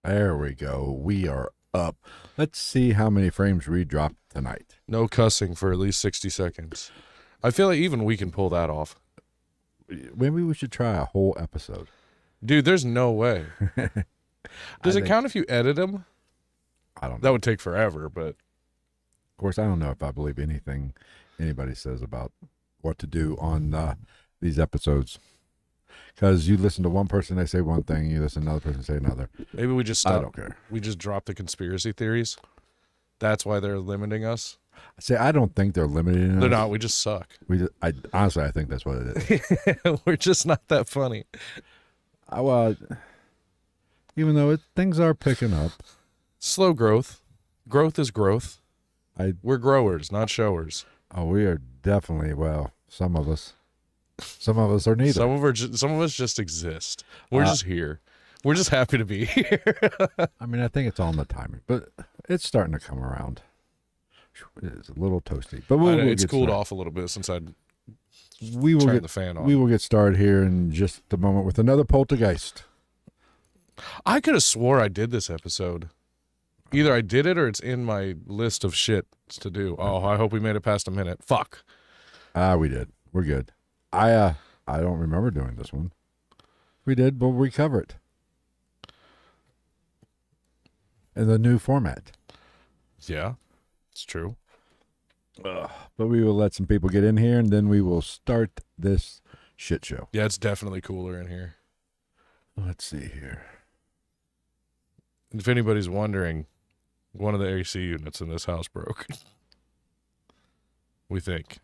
There we go. We are up. Let's see how many frames we dropped tonight. No cussing for at least 60 seconds. I feel like even we can pull that off. Maybe we should try a whole episode. Dude, there's no way. Does it count if you edit them? I don't know. That would take forever, but... Of course, I don't know if I believe anything anybody says about what to do on these episodes. Because you listen to one person, they say one thing. You listen to another person, say another. Maybe we just stop. I don't care. We just drop the conspiracy theories. That's why they're limiting us. See, I don't think they're limiting us. They're not. We just suck. Honestly, I think that's what it is. We're just not that funny. Even though things are picking up. Slow growth. Growth is growth. We're growers, not showers. Oh, we are definitely, some of us. Some of us are neither. Some of us just exist. We're just here. We're just happy to be here. I mean, I think it's all in the timing, but it's starting to come around. It is a little toasty, but it's cooled off a little bit since I turned the fan on. We will get started here in just a moment with another Poltergeist. I could have swore I did this episode. Either I did it or it's in my list of shit to do. Oh, I hope we made it past a minute. Fuck. We did. We're good. I don't remember doing this one. We did, but we cover it in the new format. Yeah, it's true. But we will let some people get in here, and then we will start this shit show. Yeah, it's definitely cooler in here. Let's see here. If anybody's wondering, one of the AC units in this house broke. We think.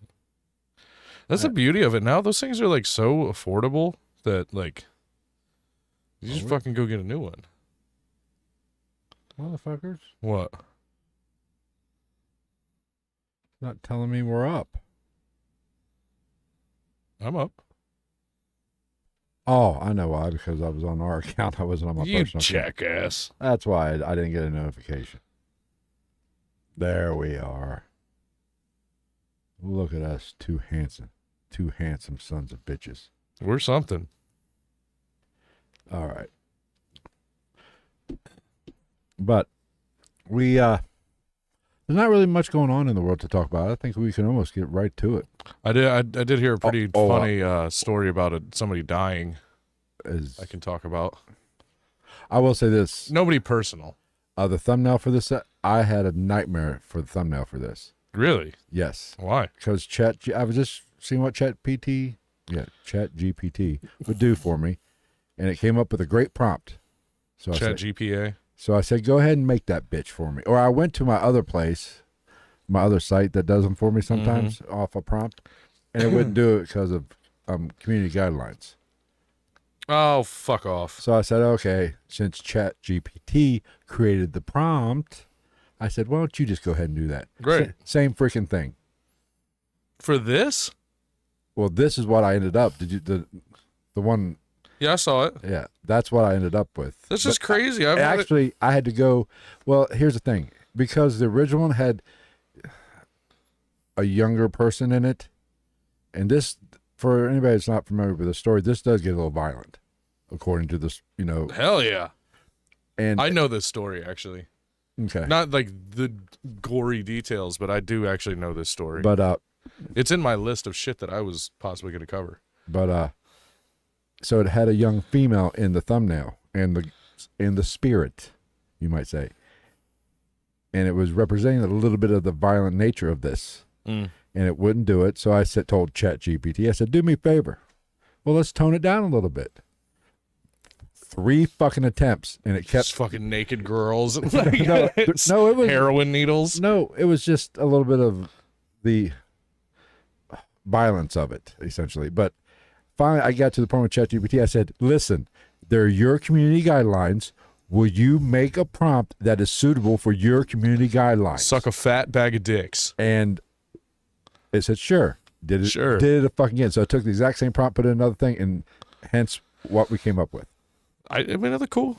That's the beauty of it. Now those things are like so affordable that like you just fucking go get a new one. Motherfuckers. What? Not telling me we're up. I'm up. Oh, I know why. Because I was on our account. I wasn't on my personal account. You jackass. That's why I didn't get a notification. There we are. Look at us, two handsome sons of bitches. We're something. All right. But there's not really much going on in the world to talk about. I think we can almost get right to it. I did hear a pretty funny story about somebody dying. I can talk about. I will say this. Nobody personal. The thumbnail for this, I had a nightmare for the thumbnail for this. Really? Yes. Why? Because I was just seeing what ChatGPT would do for me, and it came up with a great prompt. So ChatGPA. So I said, go ahead and make that bitch for me. Or I went to my other place, my other site that does them for me sometimes off a prompt, and it wouldn't do it because of community guidelines. Oh, fuck off. So I said, okay, since ChatGPT created the prompt, I said, why don't you just go ahead and do that? Great. Same freaking thing. For this? Well, this is what I ended up. Did you the one? Yeah, I saw it. Yeah, that's what I ended up with. That's just crazy. I had to go. Well, here's the thing, because the original one had a younger person in it, and this, for anybody that's not familiar with the story, this does get a little violent, according to this. Hell yeah. And I know this story actually. Okay. Not like the gory details, but I do actually know this story. But it's in my list of shit that I was possibly going to cover. But so it had a young female in the thumbnail and the spirit, you might say, and it was representing a little bit of the violent nature of this, and it wouldn't do it. So I told ChatGPT, I said, do me a favor. Well, let's tone it down a little bit. 3 fucking attempts, and it kept just fucking naked girls. And no, it was heroin needles. No, it was just a little bit of the violence of it, essentially. But finally, I got to the point with ChatGPT. I said, "Listen, they're your community guidelines. Will you make a prompt that is suitable for your community guidelines?" Suck a fat bag of dicks. And it said, "Sure." Did it? Sure. Did it fucking again? So I took the exact same prompt, put in another thing, and hence what we came up with. I mean, they're cool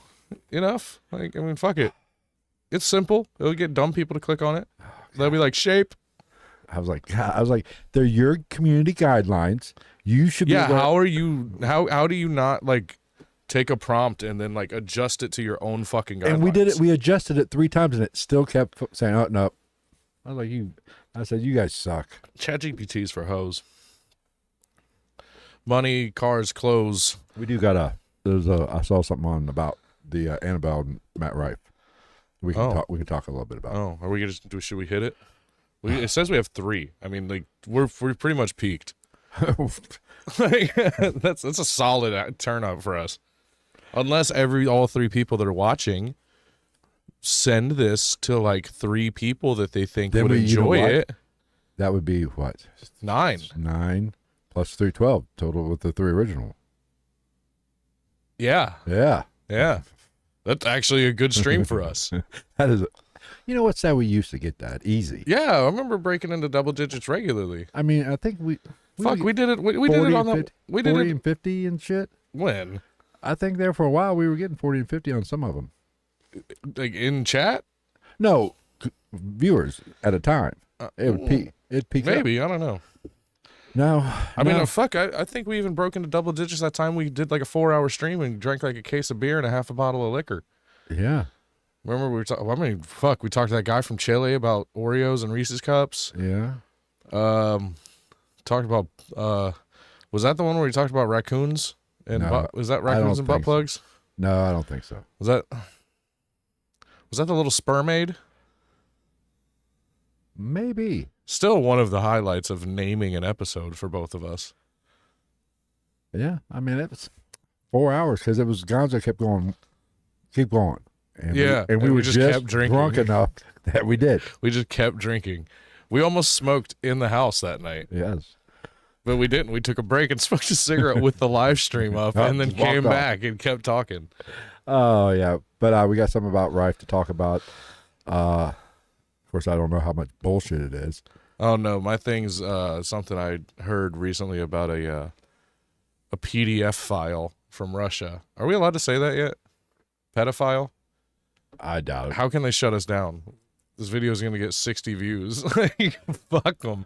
enough. Fuck it. It's simple. It'll get dumb people to click on it. They'll be like, shape. I was like, they're your community guidelines. You should be. Yeah. How do you not like take a prompt and then like adjust it to your own fucking guidelines. And we did it. We adjusted it 3 times, and it still kept saying, "Oh no." I was like, I said, "You guys suck." ChatGPT's for hoes. Money, cars, clothes. We do got I saw something on about the Annabelle and Matt Rife. We can talk. We can talk a little bit about. Oh, are we gonna? Should we hit it? It says we have 3. I mean, like we're pretty much peaked. Like, that's a solid turn up for us. Unless all 3 people that are watching send this to like 3 people that they think would enjoy it. That would be what? 9. 9 plus 3, 12 total with the 3 original. Yeah. Yeah. Yeah. That's actually a good stream for us. That is. You know what's that? We used to get that easy. Yeah, I remember breaking into double digits regularly. I mean, I think we did it. We did it on the. We did 40 it and 50 and shit. When? I think there for a while we were getting 40 and 50 on some of them. Like in chat? No, viewers at a time. It would peak. It peaked. Maybe I don't know. No, I mean, fuck. I think we even broke into double digits that time we did like a 4-hour stream and drank like a case of beer and a half a bottle of liquor. Yeah. Remember we were talking? I mean, fuck. We talked to that guy from Chile about Oreos and Reese's cups. Yeah. Talked about. Was that the one where we talked about raccoons and No, was that raccoons and butt plugs? No, I don't think so. Was that the little spermaid? Maybe. Still one of the highlights of naming an episode for both of us. Yeah, I mean it was 4 hours because it was Gonzo keep going. And we were just kept drinking. Drunk enough that we did. We just kept drinking. We almost smoked in the house that night. Yes. But we didn't. We took a break and smoked a cigarette with the live stream up and then came back and kept talking. Oh, yeah. But we got something about Rife to talk about. Of course, I don't know how much bullshit it is. Oh, no. My thing's something I heard recently about a PDF file from Russia. Are we allowed to say that yet? Pedophile? I doubt it. How can they shut us down? This video is going to get 60 views. Like, fuck them.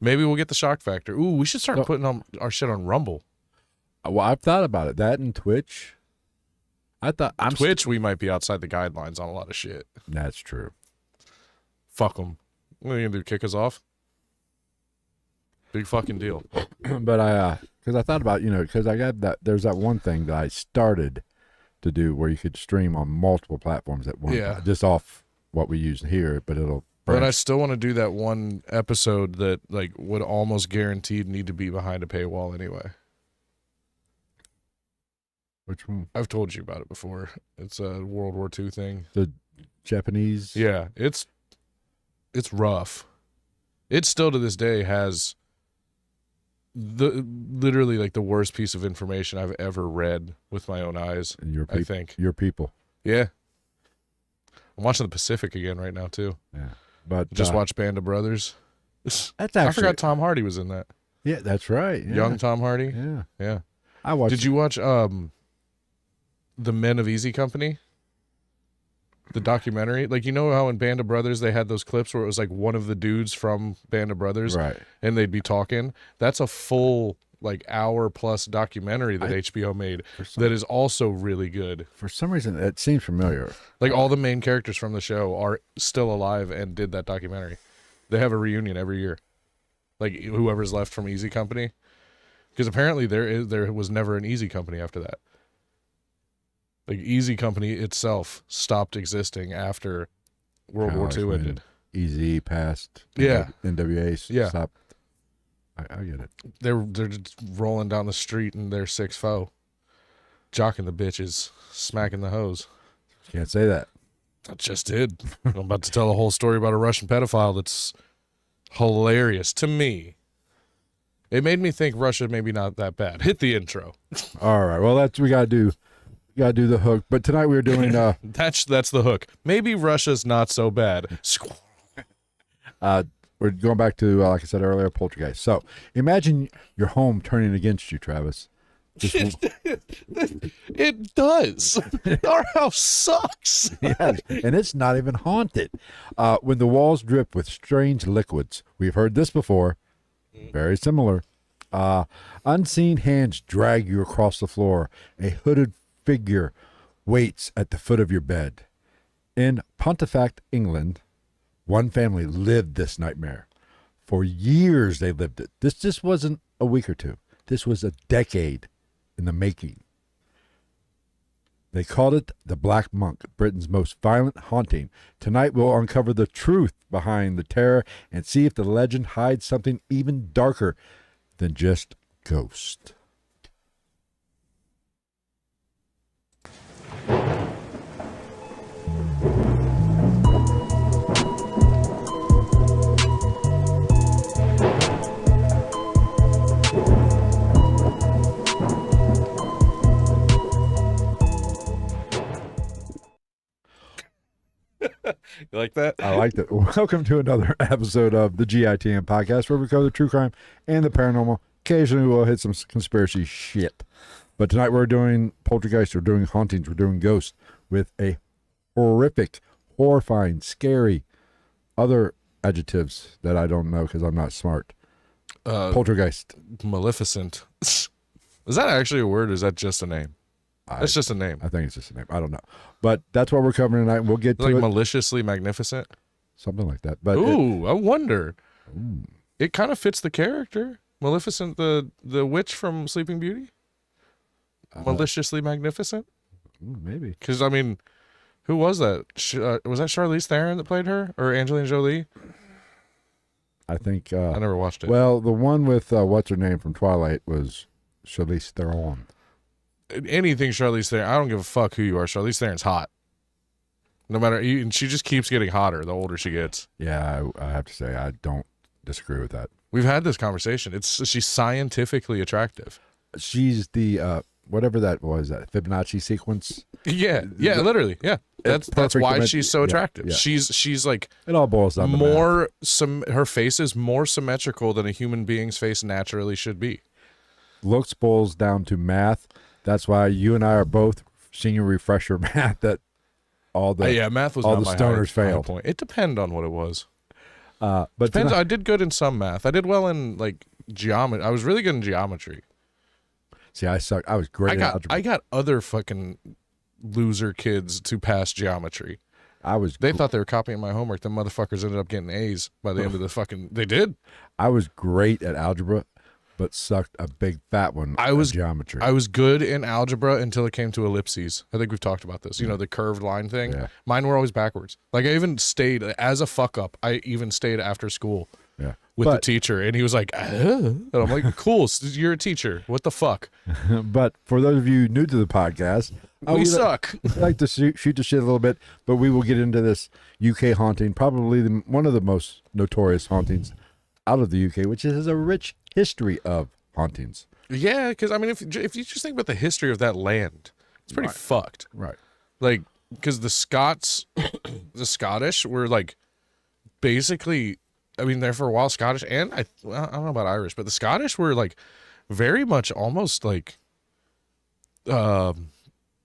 Maybe we'll get the shock factor. Ooh, we should start putting our shit on Rumble. Well, I've thought about it. That and Twitch. I thought Twitch, we might be outside the guidelines on a lot of shit. That's true. Fuck them. What are you gonna do? Kick us off? Big fucking deal. But because I thought about, because I got that. There's that one thing that I started to do where you could stream on multiple platforms at once. Yeah. Just off what we use here, but it'll. But I still want to do that one episode that like would almost guaranteed need to be behind a paywall anyway. Which one? I've told you about it before. It's a World War II thing. The Japanese. Yeah, it's rough. It still to this day has literally like the worst piece of information I've ever read with my own eyes. And I think your people. Yeah. I'm watching The Pacific again right now too. Yeah. But just watch Band of Brothers. That's actually, I forgot Tom Hardy was in that. Yeah, that's right. Yeah. Young Tom Hardy. Yeah. Yeah. I watched. Did you watch The Men of Easy Company? The documentary? Like, you know how in Band of Brothers they had those clips where it was like one of the dudes from Band of Brothers? Right. And they'd be talking? That's a full like hour plus documentary that HBO made that is also really good. For some reason, it seems familiar. Like all the main characters from the show are still alive and did that documentary. They have a reunion every year. Like whoever's left from Easy Company. Because apparently there was never an Easy Company after that. Like Easy Company itself stopped existing after World War II ended. Easy passed. Yeah. NWA stopped. I get it. They're just rolling down the street in their 6'4", jocking the bitches, smacking the hoes. Can't say that. I just did. I'm about to tell a whole story about a Russian pedophile that's hilarious to me. It made me think Russia maybe not that bad. Hit the intro. All right. Well, we gotta do. Gotta do the hook. But tonight we were doing. That's the hook. Maybe Russia's not so bad. We're going back to, like I said earlier, Poltergeist. So imagine your home turning against you, Travis. It does. Our house sucks. Yes, and it's not even haunted. When the walls drip with strange liquids. We've heard this before. Very similar. Unseen hands drag you across the floor. A hooded figure waits at the foot of your bed. In Pontefract, England, one family lived this nightmare. For years they lived it. This just wasn't a week or two. This was a decade in the making. They called it the Black Monk, Britain's most violent haunting. Tonight we'll uncover the truth behind the terror and see if the legend hides something even darker than just ghosts. You like that? I liked it. Welcome to another episode of the GITM podcast, where we cover the true crime and the paranormal. Occasionally we'll hit some conspiracy shit. But tonight we're doing Poltergeist, we're doing hauntings, we're doing ghosts with a horrific, horrifying, scary, other adjectives that I don't know because I'm not smart. Poltergeist. Maleficent. Is that actually a word or is that just a name? That's just a name. I think it's just a name. I don't know. But that's what we're covering tonight. We'll get to like it. Maliciously magnificent. Something like that. But I wonder. It kind of fits the character. Maleficent, the witch from Sleeping Beauty. Maliciously magnificent. Maybe. Because, I mean, who was that? Was that Charlize Theron that played her? Or Angelina Jolie? I think. I never watched it. Well, the one with, what's her name from Twilight was Charlize Theron. Anything Charlize Theron, I don't give a fuck who you are. Charlize Theron's hot. No matter, and she just keeps getting hotter the older she gets. Yeah, I have to say, I don't disagree with that. We've had this conversation. She's scientifically attractive. She's the, whatever that was, that Fibonacci sequence. Yeah, literally, yeah. That's why she's so attractive. Yeah. She's like, it all boils down to more. Her face is more symmetrical than a human being's face naturally should be. Looks boils down to math. That's why you and I are both senior refresher math. That all the math was all not the my stoners high failed. point. It depends on what it was. But Depends. I did good in some math. I did well in like geometry. I was really good in geometry. See, I suck. I was great in algebra. I got other fucking loser kids to pass geometry. They thought they were copying my homework. The motherfuckers ended up getting A's by the end of the fucking. They did. I was great at algebra, but sucked a big fat one at geometry. I was good in algebra until it came to ellipses. I think we've talked about this. You know, the curved line thing. Yeah. Mine were always backwards. Like I even stayed as a fuck up. I even stayed after school with the teacher, and he was like, and I'm like, cool, you're a teacher. What the fuck? But for those of you new to the podcast, we suck. I like to shoot the shit a little bit, but we will get into this UK haunting, probably one of the most notorious hauntings out of the UK, which has a rich history of hauntings. Yeah, because I mean, if you just think about the history of that land, it's pretty fucked. Right. Like, because the Scottish were like basically, I mean, they're for a while Scottish, and I don't know about Irish, but the Scottish were like very much almost like the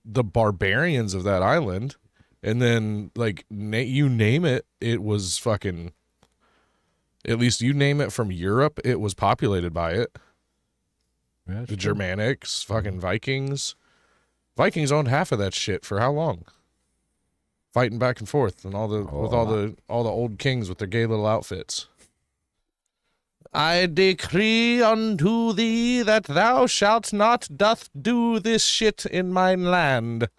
barbarians of that island. And then like you name it, it was fucking. At least you name it from Europe, it was populated by it. Yeah, the Germanics, fucking Vikings. Vikings owned half of that shit for how long? Fighting back and forth and all the old kings with their gay little outfits. I decree unto thee that thou shalt not doth do this shit in mine land.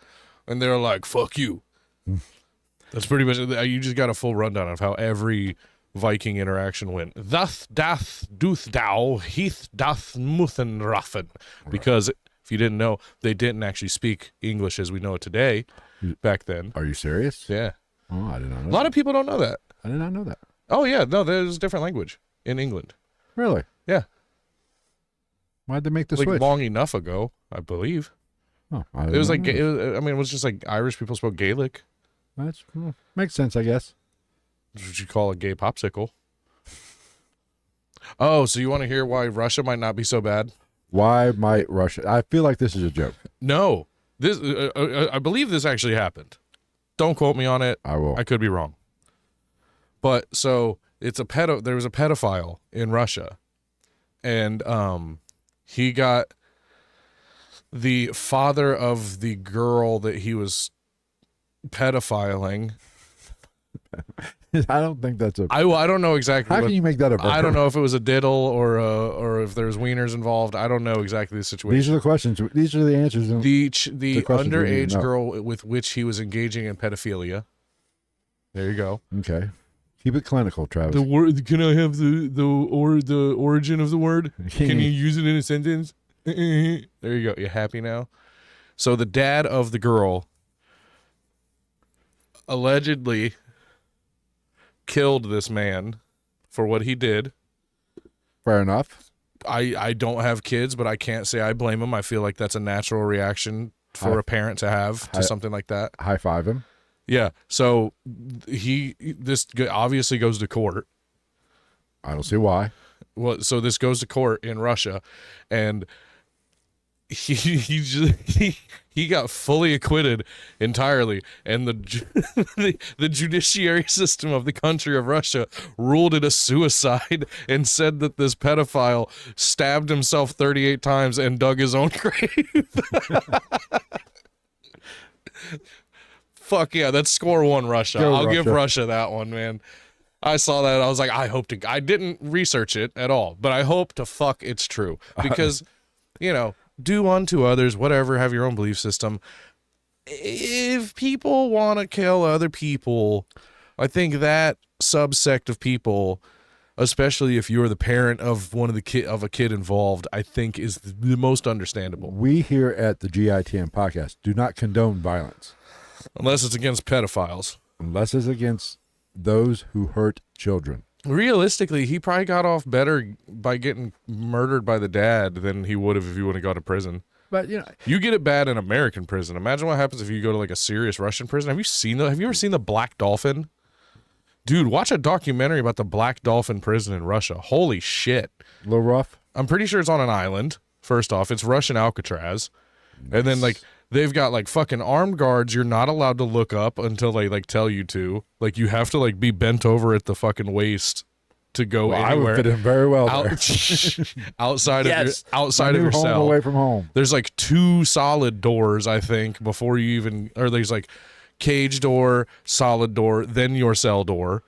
And they're like, fuck you. That's pretty much, you just got a full rundown of how every Viking interaction went. Thus doth doth thou, heath doth muthen raffen. Because if you didn't know, they didn't actually speak English as we know it today back then. Are you serious? Yeah. Oh, I didn't know that. A lot of people don't know that. I did not know that. Oh, yeah. No, there's a different language in England. Really? Yeah. Why'd they make the like switch? Long enough ago, I believe. Oh, it was like, it was just like Irish people spoke Gaelic. Makes sense, I guess. That's what you call a gay popsicle. Oh, so you want to hear why Russia might not be so bad? Why might Russia? I feel like this is a joke. No, this I believe this actually happened. Don't quote me on it. I will. I could be wrong. But so it's there was a pedophile in Russia, and he got the father of the girl that he was pedophiling. I don't think that's a. I don't know exactly. How can you make that a verb? I don't know if it was a diddle or if there's wieners involved. I don't know exactly the situation. These are the questions. These are the answers. The questions we need underage to know. girl with which he was engaging in pedophilia. There you go. Okay. Keep it clinical, Travis. The word. Can I have the origin of the word? Can you use it in a sentence? There you go. You happy now? So the dad of the girl allegedly killed this man for what he did. Fair enough. I don't have kids, but I can't say I blame him. I feel like that's a natural reaction for a parent to have to something like that. High five him. Yeah. So this obviously goes to court. I don't see why. Well, so this goes to court in Russia, and he got fully acquitted entirely, and the judiciary system of the country of Russia ruled it a suicide and said that this pedophile stabbed himself 38 times and dug his own grave. Fuck yeah, that's score one, Russia. I'll give Russia that one, man. I saw that. I was like, I didn't research it at all, but I hope to fuck it's true, because, do unto others, whatever, have your own belief system. If people want to kill other people, I think that subsect of people, especially if you're the parent of a kid involved, I think is the most understandable. We here at the GITM podcast do not condone violence. Unless it's against pedophiles. Unless it's against those who hurt children. Realistically, he probably got off better by getting murdered by the dad than he would have if he would have gone to prison. But you get it bad in American prison. Imagine what happens if you go to like a serious Russian prison. Have you ever seen the Black Dolphin? Dude, watch a documentary about the Black Dolphin prison in Russia. Holy shit. A little rough. I'm pretty sure it's on an island. First off, it's Russian Alcatraz. And then like they've got like fucking armed guards you're not allowed to look up until they like tell you to. Like you have to like be bent over at the fucking waist to go anywhere. I would fit in very well there. outside yes. of your home cell. Away from home. There's like 2 solid doors, I think, before you even, or there's like cage door, solid door, then your cell door.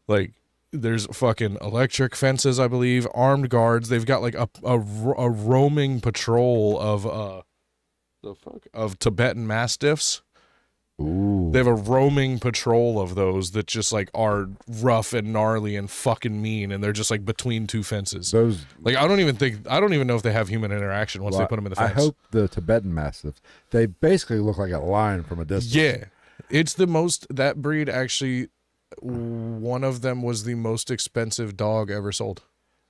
Like there's fucking electric fences, I believe, armed guards. They've got like a roaming patrol of Tibetan Mastiffs. Ooh. They have a roaming patrol of those that just like are rough and gnarly and fucking mean, and they're just like between 2 fences. Those like I don't even know if they have human interaction once they put them in the fence. I hope the Tibetan Mastiffs, they basically look like a lion from a distance. Yeah, it's the most, that breed actually, one of them was the most expensive dog ever sold.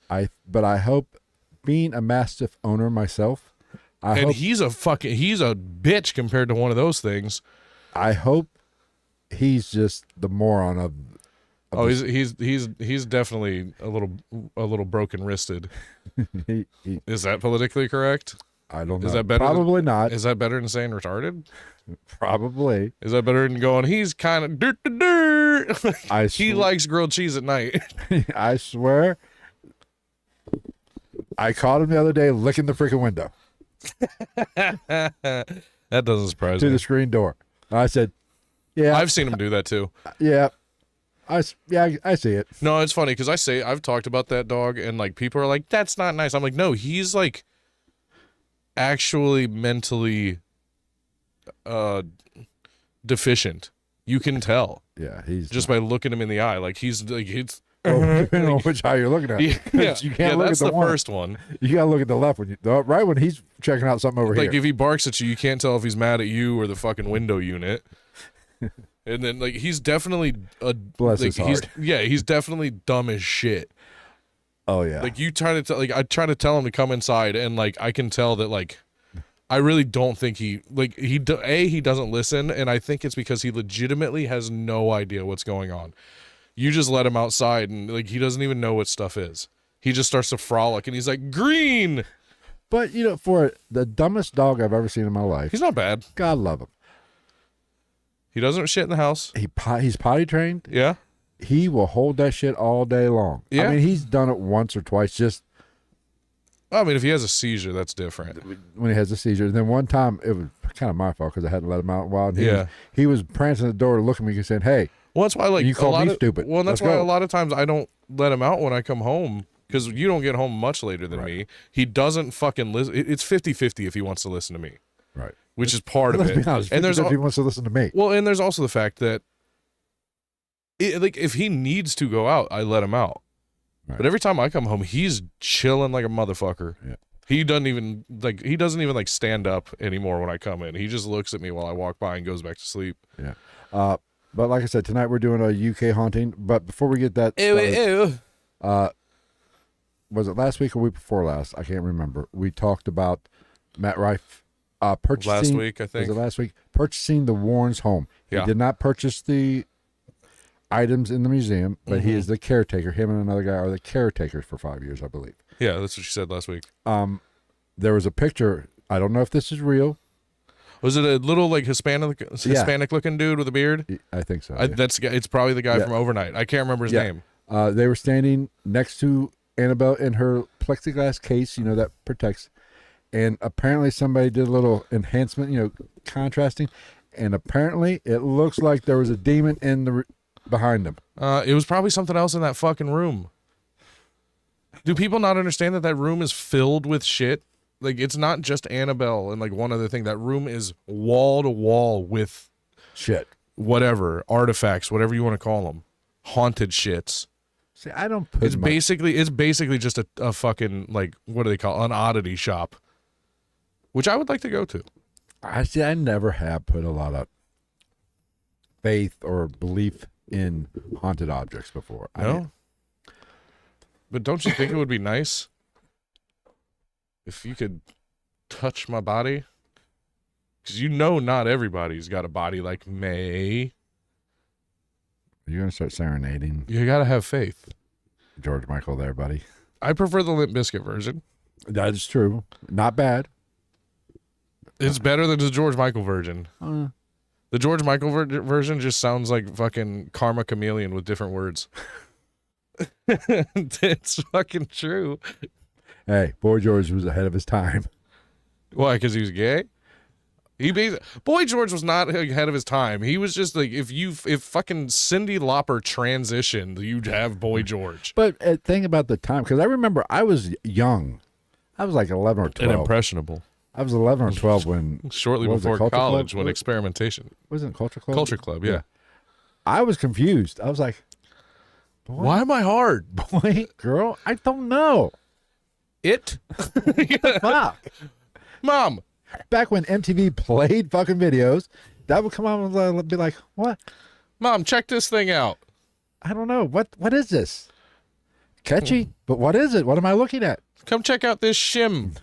But I hope, being a Mastiff owner myself, he's a bitch compared to one of those things. I hope he's just the moron of he's definitely a little broken wristed. Is that politically correct? I don't know. Is that better? Probably not. Is that better than saying retarded? Probably. Is that better than going, he's kind of dirt? He likes grilled cheese at night. I swear. I caught him the other day licking the freaking window. That doesn't surprise me. To the screen door. I said, yeah. I've seen him do that too. Yeah. I see it. No, it's funny because I've talked about that dog and like people are like, that's not nice. I'm like, no, he's like actually mentally deficient. You can tell. Yeah, he's just by looking him in the eye. Like he's like it's depending on which eye you're looking at. Yeah, you can't look that's at the first one. You gotta look at the left right when he's checking out something over here. Like if he barks at you, you can't tell if he's mad at you or the fucking window unit. And then like he's definitely bless his heart. He's definitely dumb as shit. Oh yeah. Like you try to tell, like I try to tell him to come inside, and like I can tell that like I really don't think he doesn't listen, and I think it's because he legitimately has no idea what's going on. You just let him outside, and like he doesn't even know what stuff is. He just starts to frolic, and he's like, green. But for the dumbest dog I've ever seen in my life, he's not bad. God love him. He doesn't shit in the house. He's potty trained. Yeah. He will hold that shit all day long. Yeah. I mean, he's done it once or twice just I mean, if he has a seizure, that's different. When he has a seizure. And then one time, it was kind of my fault because I hadn't let him out in a while. And he was prancing the door, looking at me, and saying, "Hey." Well, that's why, like, you call me stupid. Well, that's Let's why go. a lot of times I don't let him out when I come home because you don't get home much later than me. He doesn't fucking listen. It's 50-50 if he wants to listen to me. Right. Which is part of it. Let's be honest. And if he wants to listen to me. Well, and there's also the fact that, like, if he needs to go out, I let him out. Right. But every time I come home, he's chilling like a motherfucker. Yeah. He doesn't even like stand up anymore when I come in. He just looks at me while I walk by and goes back to sleep. Yeah. But like I said, tonight we're doing a UK haunting. But before we get that started, was it last week or week before last? I can't remember. We talked about Matt Rife purchasing. Last week, I think. Was it last week? Purchasing the Warrens' home. Yeah. He did not purchase the items in the museum, but he is the caretaker. Him and another guy are the caretakers for 5 years, I believe. Yeah, that's what she said last week. There was a picture. I don't know if this is real. Was it a little like Hispanic looking dude with a beard? I think so. It's probably the guy from Overnight. I can't remember his name. They were standing next to Annabelle in her plexiglass case, that protects. And apparently somebody did a little enhancement, contrasting. And apparently it looks like there was a demon in the behind them. It was probably something else in that fucking room. Do people not understand that room is filled with shit? Like, it's not just Annabelle and, like, one other thing. That room is wall to wall with shit. Whatever. Artifacts, whatever you want to call them. Haunted shits. See, I don't put It's basically just a fucking, like, what do they call it? An oddity shop. Which I would like to go to. I never have put a lot of faith or belief in haunted objects before. No? But don't you think it would be nice if you could touch my body? Because not everybody's got a body like me. You're going to start serenading. You got to have faith. George Michael there, buddy. I prefer the Limp Bizkit version. That is true. Not bad. It's better than the George Michael version. The George Michael version just sounds like fucking Karma Chameleon with different words. It's fucking true. Hey, Boy George was ahead of his time. Why? Because he was gay? Boy George was not ahead of his time. He was just like, if fucking Cyndi Lauper transitioned, you'd have Boy George. But think about the time, because I remember I was young. I was like 11 or 12. And impressionable. I was 11 or 12 when... Shortly before college, when experimentation. Wasn't it Culture Club? Culture Club, yeah. I was confused. I was like... Why am I hard? Boy, girl, I don't know. It? What the fuck? Mom. Back when MTV played fucking videos, that would come on and be like, what? Mom, check this thing out. I don't know. What is this? Catchy? But what is it? What am I looking at? Come check out this shim.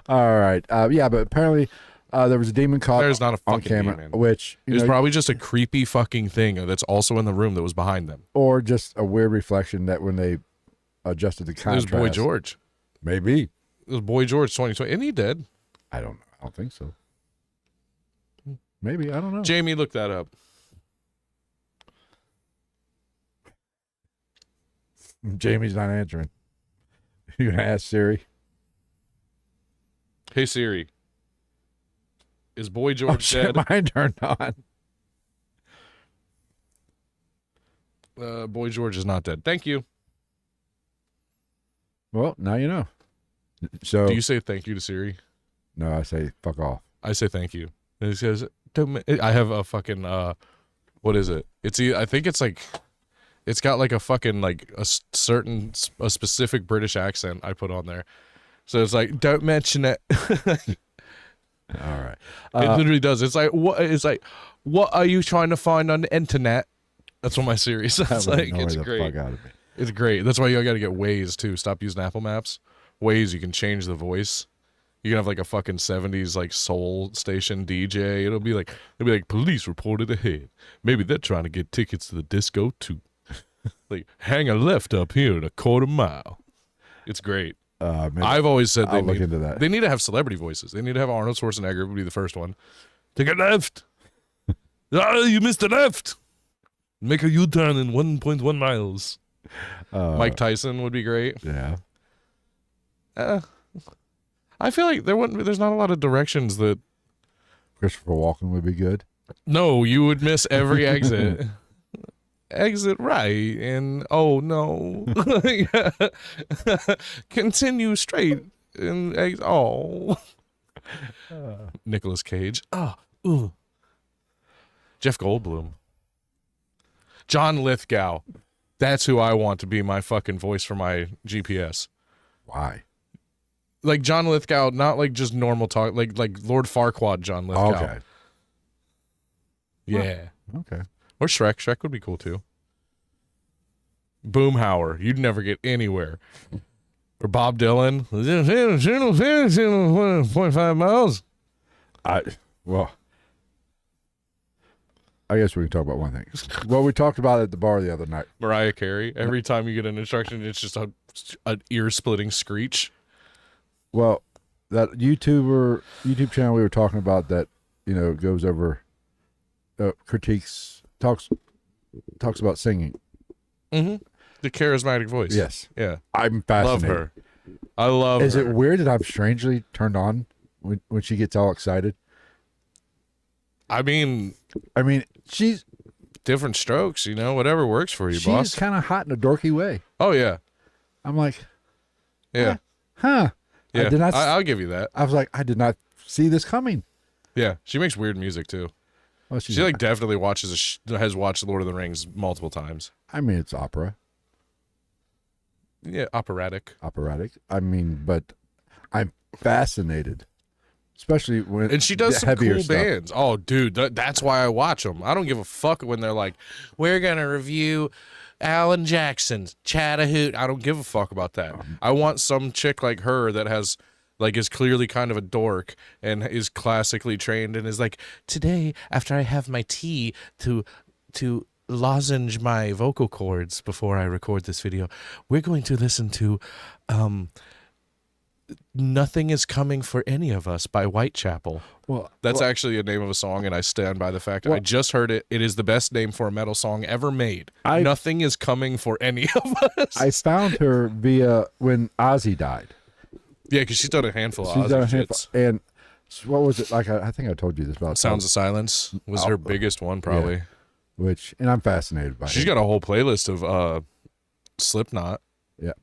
All right. Yeah, but apparently there was a demon caught There's not a on fucking camera, demon. which... It's probably just a creepy fucking thing that's also in the room that was behind them. Or just a weird reflection that when they adjusted the contrast... It was Boy George. Maybe. It was Boy George 2020. Isn't he dead? I don't think so. Maybe. I don't know. Jamie, look that up. Jamie's not answering. You gonna ask Siri? Hey, Siri. Is Boy George dead? Mine turned on. Boy George is not dead. Thank you. Well, now you know. So do you say thank you to Siri? No, I say fuck off. I say thank you. And he says, I have a fucking, what is it? I think it's like, it's got like a fucking, like a specific British accent I put on there. So it's like, don't mention it. All right. It literally does. It's like, what are you trying to find on the internet? That's what my Siri sounds like. It's great. Fuck out of me. It's great. That's why you got to get Waze too. Stop using Apple Maps. Waze, you can change the voice. You can have like a fucking 70s like soul station DJ. It'll be like police reported ahead. Maybe they're trying to get tickets to the disco too. Like hang a left up here in a quarter mile. It's great. I've always said I'll look into that. They need to have celebrity voices. They need to have Arnold Schwarzenegger would be the first one. Take a left. You missed a left. Make a U-turn in 1.1 miles. Mike Tyson would be great. Yeah. I feel like there's not a lot of directions that. Christopher Walken would be good. No, you would miss every exit. Exit right, and oh no. Continue straight, and Nicolas Cage. Oh, ooh. Jeff Goldblum. John Lithgow. That's who I want to be my fucking voice for my GPS. Why? Like John Lithgow, not like just normal talk, like Lord Farquaad John Lithgow. Okay. Yeah. Okay. Or Shrek. Shrek would be cool too. Boomhauer. You'd never get anywhere. Or Bob Dylan. 0.5 miles. I guess we can talk about one thing. Well, we talked about it at the bar the other night. Mariah Carey. Every time you get an instruction, it's just an ear-splitting screech. Well, that YouTube channel we were talking about that, goes over critiques, talks about singing. Mm-hmm. The charismatic voice. Yes. Yeah. I'm fascinated. Love her. I love her. Is it weird that I'm strangely turned on when she gets all excited? I mean, she's different strokes, whatever works for you, boss. She's kind of hot in a dorky way. Oh, yeah. I'm like, yeah. Huh. Yeah. I did not, I'll give you that. I was like, I did not see this coming. Yeah. She makes weird music, too. Well, she definitely has watched Lord of the Rings multiple times. It's opera. Yeah, operatic. But I'm fascinated, especially when and she does some cool stuff. Bands. Oh, dude, that's why I watch them. I don't give a fuck when they're like, "We're gonna review Alan Jackson's Chattahoochee." I don't give a fuck about that. I want some chick like her that has. Is clearly kind of a dork and is classically trained and is like, today, after I have my tea to lozenge my vocal cords before I record this video, we're going to listen to Nothing Is Coming for Any of Us by Whitechapel. That's actually a name of a song, and I stand by the fact I just heard it. It is the best name for a metal song ever made. Nothing is coming for any of us. I found her via when Ozzy died. Yeah, because she's done a handful of Ozzy shits. And what was it like? I think I told you this about Sounds of Silence was her biggest one, probably. Yeah. And I'm fascinated by it. She's got a whole playlist of Slipknot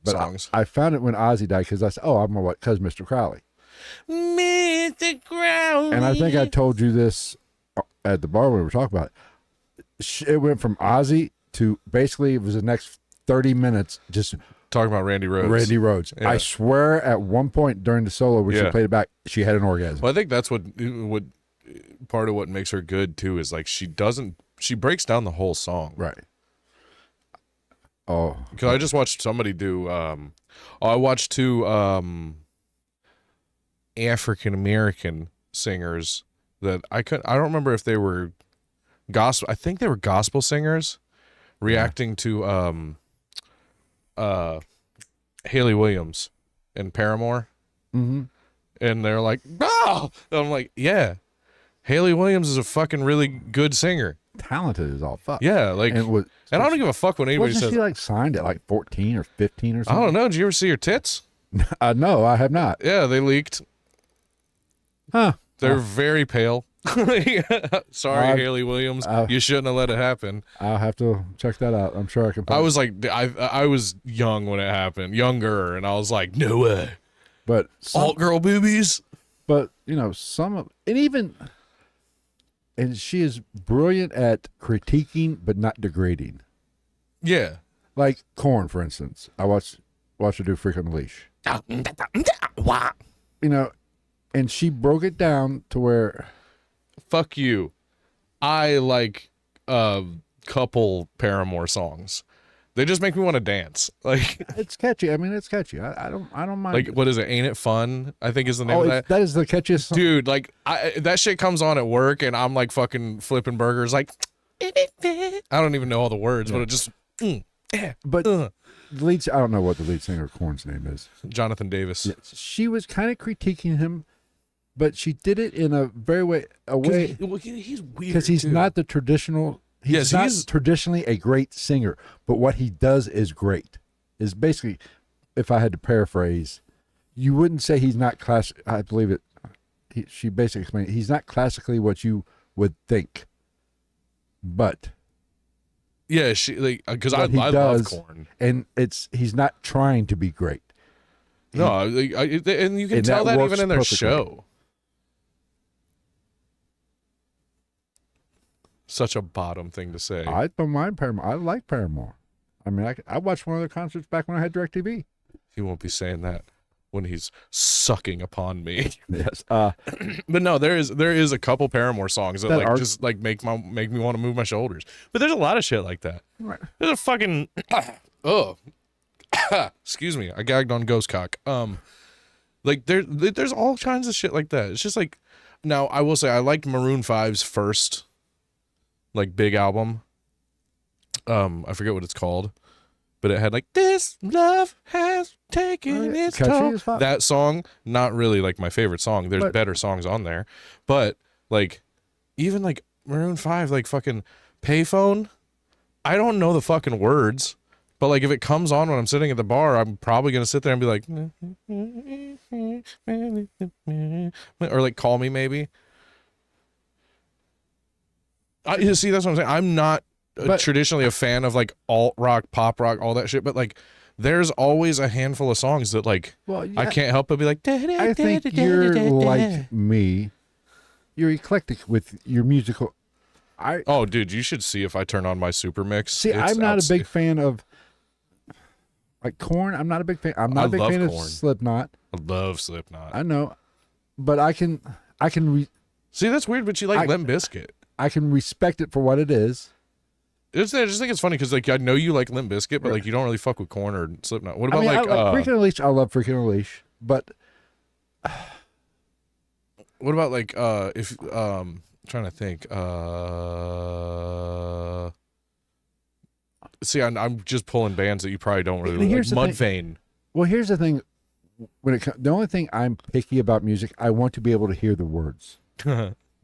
songs. I found it when Ozzy died because I said, I'm going to cuz Mr. Crowley. Mr. Crowley. And I think I told you this at the bar when we were talking about it. It went from Ozzy to basically it was the next 30 minutes just talking about Randy Rhoads. Yeah. I swear at one point during the solo when she played it back, she had an orgasm. Well, I think that's what part of what makes her good too is like she breaks down the whole song. Right. Oh. Because I just watched somebody do I watched two African American singers that I don't remember if they were gospel. I think they were gospel singers reacting to Haley Williams and Paramore. Mm-hmm. And they're like, oh! I'm like, yeah. Haley Williams is a fucking really good singer. Talented as all fuck. Yeah, and I don't give a fuck when anybody says. Wasn't she signed at 14 or 15 or something? I don't know. Did you ever see her tits? No, I have not. Yeah, they leaked. Huh. They're very pale. Sorry, Haley Williams. You shouldn't have let it happen. I'll have to check that out. I'm sure I can. I was like, I was young when it happened, younger, and I was like, no way. But alt girl boobies. But and she is brilliant at critiquing, but not degrading. Yeah, like Korn, for instance. I watched her do "Freak on the Leash." And she broke it down to where. Fuck you. I like a couple Paramore songs. They just make me want to dance. Like it's catchy. It's catchy. I don't mind. Like what is it? Ain't It Fun? I think is the name of that. That is the catchiest song. Dude, that shit comes on at work and I'm like fucking flipping burgers like I don't even know all the words, but it just But the lead, I don't know what the lead singer of Korn's name is. Jonathan Davis. Yeah, she was kind of critiquing him, but she did it in a way. He's weird because he's not the traditional. He's not traditionally a great singer, but what he does is great. Is basically, if I had to paraphrase, you wouldn't say he's not class. I believe it. She basically explained he's not classically what you would think, but Yeah, she like because I what he love does, Korn. and he's not trying to be great. No, like, and you can and tell that that works even in their perfectly. show. Such a bottom thing to say. I don't mind Paramore. I like Paramore. I mean, I watched one of their concerts back when I had DirecTV. He won't be saying that when he's sucking upon me. Yes. But no, there is a couple Paramore songs that like are- just like make me want to move my shoulders. But there's a lot of shit like that. Right. There's a fucking oh, excuse me, I gagged on ghost cock. Like there's all kinds of shit like that. It's just like, now I will say I liked Maroon 5's first like big album. I forget what it's called, but it had like "This Love Has Taken Its Catchy Toll." as fuck. That song, not really like my favorite song. There's But- better songs on there, but like even like Maroon 5, like fucking Payphone. I don't know the fucking words, but like if it comes on when I'm sitting at the bar, I'm probably gonna sit there and be like, or like Call Me Maybe. You see, that's what I'm saying. I'm not But- traditionally a fan of like alt rock, pop rock, all that shit, but like there's always a handful of songs that like Well, I can't help but be like, I think you're like me. You're eclectic with your musical. oh, dude, you should see if I turn on my super mix. See, It's I'm not a big outsta- fan of like Korn. I'm not a big fan. I'm not I a big love fan of Korn. Slipknot. I love Slipknot. I know, but I can See, that's weird, but you like Limp Bizkit. I can respect it for what it is. I just think it's funny because like I know you like Limp Bizkit, but like you don't really fuck with Korn or Slipknot. What about I like Freaking Unleashed? I love Freaking Unleashed, but what about like if trying to think see, I'm just pulling bands that you probably don't really Here's like. the Mudvayne. well, here's the thing. The only thing I'm picky about music, I want to be able to hear the words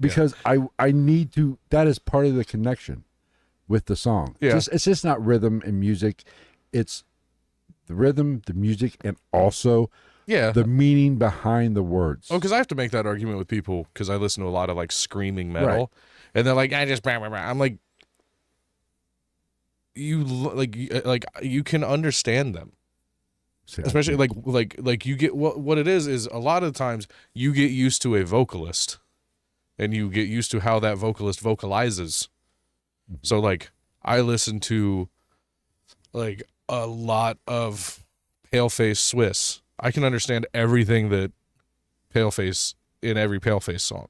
because I need to. That is part of the connection with the song. Yeah. It's just not rhythm and music. It's the rhythm, the music, and also Yeah. the meaning behind the words. Oh, because I have to make that argument with people because I listen to a lot of like screaming metal, Right. and they're like, I'm like, like you can understand them, See, especially like you get what it is a lot of the times you get used to a vocalist, and you get used to how that vocalist vocalizes. So like I listen to like a lot of Paleface Swiss. I can understand everything that Paleface in every Paleface song,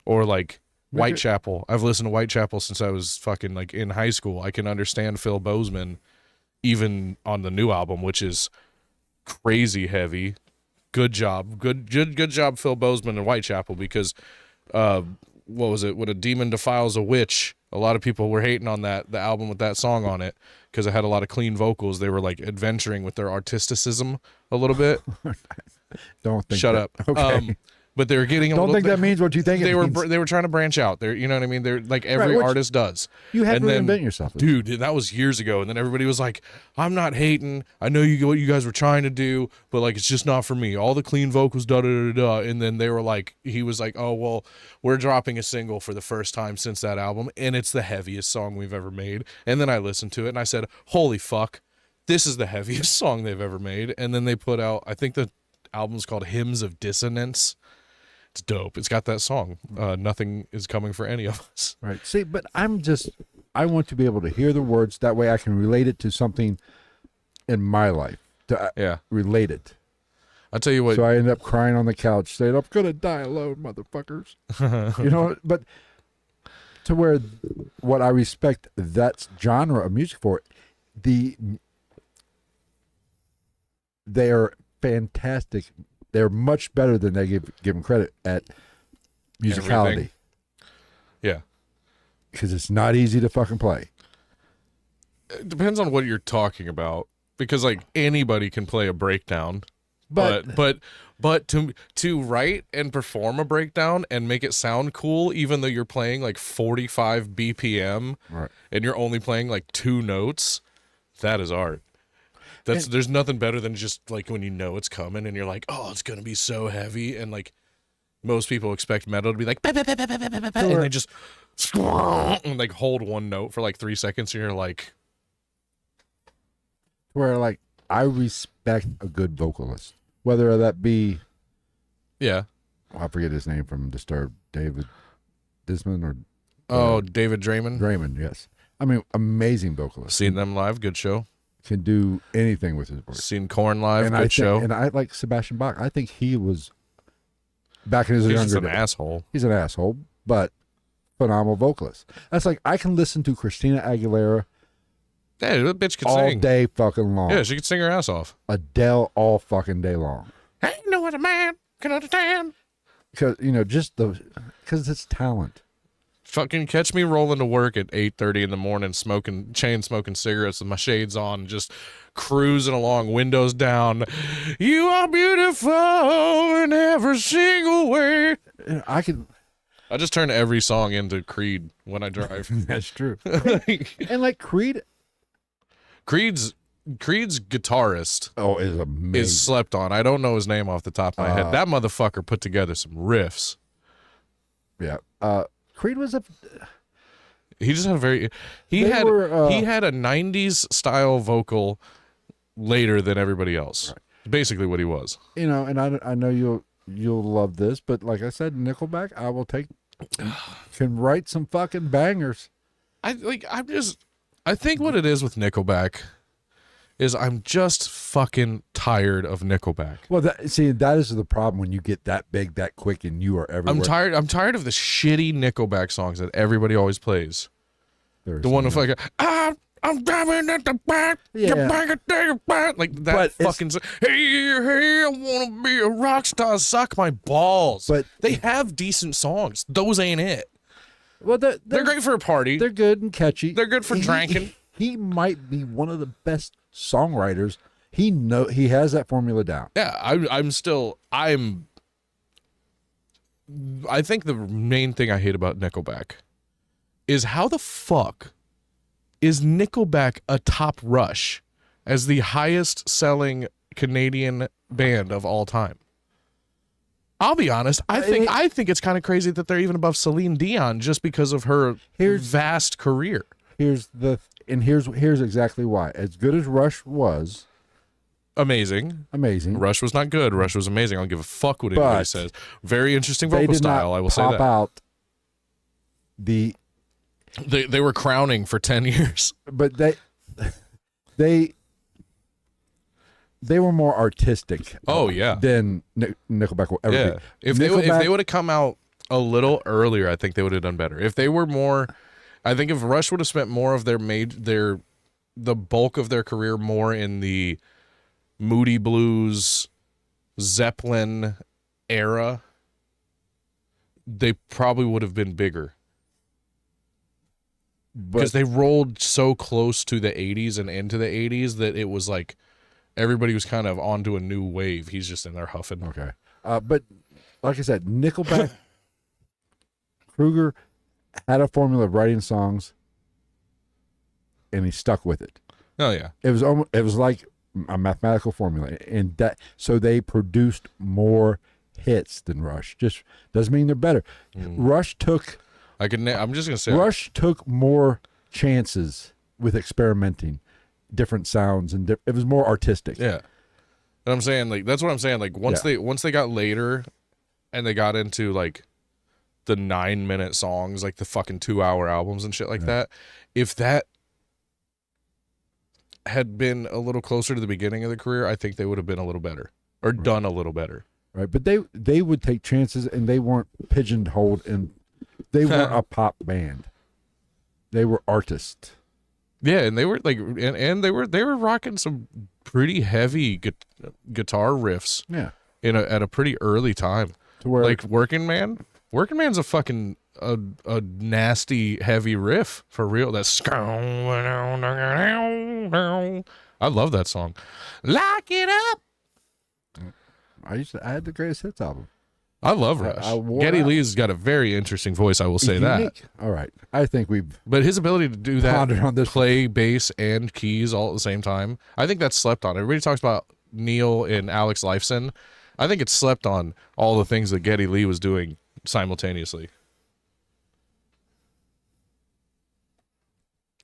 or like Whitechapel. I've listened to Whitechapel since I was fucking like in high school. I can understand Phil Bozeman even on the new album, which is crazy heavy. Good job, good job, Phil Bozeman and Whitechapel, because what was it? When a demon defiles a witch, a lot of people were hating on the album with that song on it because it had a lot of clean vocals. They were like adventuring with their artisticism a little bit. don't think. Shut that. up. Okay. But they were getting. Don't think that means what you think. They it were means. they were trying to branch out. They're, you know what I mean. They're like every which artist does. You have And to then- reinvent yourself, Dude, that was years ago, and then everybody was like, "I'm not hating. I know what you guys were trying to do, but like it's just not for me. All the clean vocals, da da da da." And then they were like, he was like, "Oh well, we're dropping a single for the first time since that album, and it's the heaviest song we've ever made." And then I listened to it, and I said, "Holy fuck, this is the heaviest song they've ever made." And then they put out, I think the album's called Hymns of Dissonance. It's dope. It's got that song. Nothing is coming for any of us. Right. See, but I want to be able to hear the words. That way I can relate it to something in my life. To Yeah. relate it. I'll tell you what. So I end up crying on the couch saying, I'm going to die alone, motherfuckers. You know, but to where what I respect that genre of music for, they are fantastic. They're much better than they give them credit at musicality. Everything. Yeah. Because it's not easy to fucking play. It depends on what you're talking about, because like anybody can play a breakdown, but to write and perform a breakdown and make it sound cool, even though you're playing like 45 BPM Right. and you're only playing like 2 notes, that is art. There's nothing better than just like when you know it's coming and you're like, oh, it's gonna be so heavy, and like most people expect metal to be like, and they just and like hold one note for like 3 seconds, and you're like, where like I respect a good vocalist, whether that be, yeah, I forget his name from Disturbed, David Disman or David Draymond. Draymond, yes. I mean, amazing vocalist. Seen them live, good show. Can do anything with his voice. Seen Korn live, and good show. And I like Sebastian Bach. I think he was back in his He's younger just an days. asshole. He's an asshole, but phenomenal vocalist. That's like I can listen to Christina Aguilera Yeah, that bitch could all sing. day fucking long. Yeah, she could sing her ass off. Adele all fucking day long. Ain't no other man can understand. Because because it's talent. Fucking catch me rolling to work at 8:30 in the morning, smoking cigarettes with my shades on, just cruising along, windows down. You are beautiful in every single way. I can. I just turn every song into Creed when I drive. That's true. And like Creed's guitarist is amazing. is slept on. I don't know his name off the top of my head. That motherfucker put together some riffs. Yeah. Creed was He just had a very he had a 90s style vocal later than everybody else. Right. Basically what he was. and I know you'll love this, but like I said, Nickelback, I will take can write some fucking bangers. I think what it is with Nickelback is I'm just fucking tired of Nickelback. Well, that is the problem when you get that big that quick and you are everywhere. I'm tired of the shitty Nickelback songs that everybody always plays. The one of like I'm driving at the back, like that fucking. Hey, I want to be a rock star. Suck my balls. But they have decent songs. Those ain't it. Well, they're great for a party. They're good and catchy. They're good for drinking. He might be one of the best songwriters. He has that formula down. Yeah, I think the main thing I hate about Nickelback is how the fuck is Nickelback atop Rush as the highest selling Canadian band of all time? I'll be honest. I think it's kind of crazy that they're even above Celine Dion just because of her vast career. Here's exactly why. As good as Rush was, amazing. Rush was not good. Rush was amazing. I don't give a fuck what anybody says. Very interesting vocal style. I will say that. Out they were crowning for 10 years, but they were more artistic. Oh yeah, than Nickelback will ever be. If they would have come out a little earlier, I think they would have done better. If they were more, I think if Rush would have spent more of the bulk of their career more in the Moody Blues, Zeppelin era, they probably would have been bigger. Because they rolled so close to the 80s and into the 80s that it was like everybody was kind of onto a new wave. He's just in there huffing. Okay. But like I said, Nickelback, Kruger had a formula of writing songs, and he stuck with it. Oh yeah. It was like a mathematical formula, and so they produced more hits than Rush. Just doesn't mean they're better. Rush took. I'm just gonna say Rush took more chances with experimenting, different sounds, and it was more artistic. Yeah, and I'm saying like that's what I'm saying. Like once they got later, and they got into like the 9-minute songs, like the fucking 2-hour albums and shit like that. If that had been a little closer to the beginning of the career, I think they would have been a little better or done a little better. Right, but they would take chances, and they weren't pigeonholed, and they weren't a pop band. They were artists. Yeah, and they were like, and they were rocking some pretty heavy guitar riffs. Yeah, at a pretty early time. To where like Working Man's a fucking a nasty heavy riff for real. That's I love that song. Lock it up. I had the Greatest Hits album. I love Rush. Geddy Lee's got a very interesting voice, I will say that. All right. I think we've But his ability to do that, on this play bass and keys all at the same time, I think that's slept on. Everybody talks about Neil and Alex Lifeson. I think it's slept on all the things that Geddy Lee was doing simultaneously.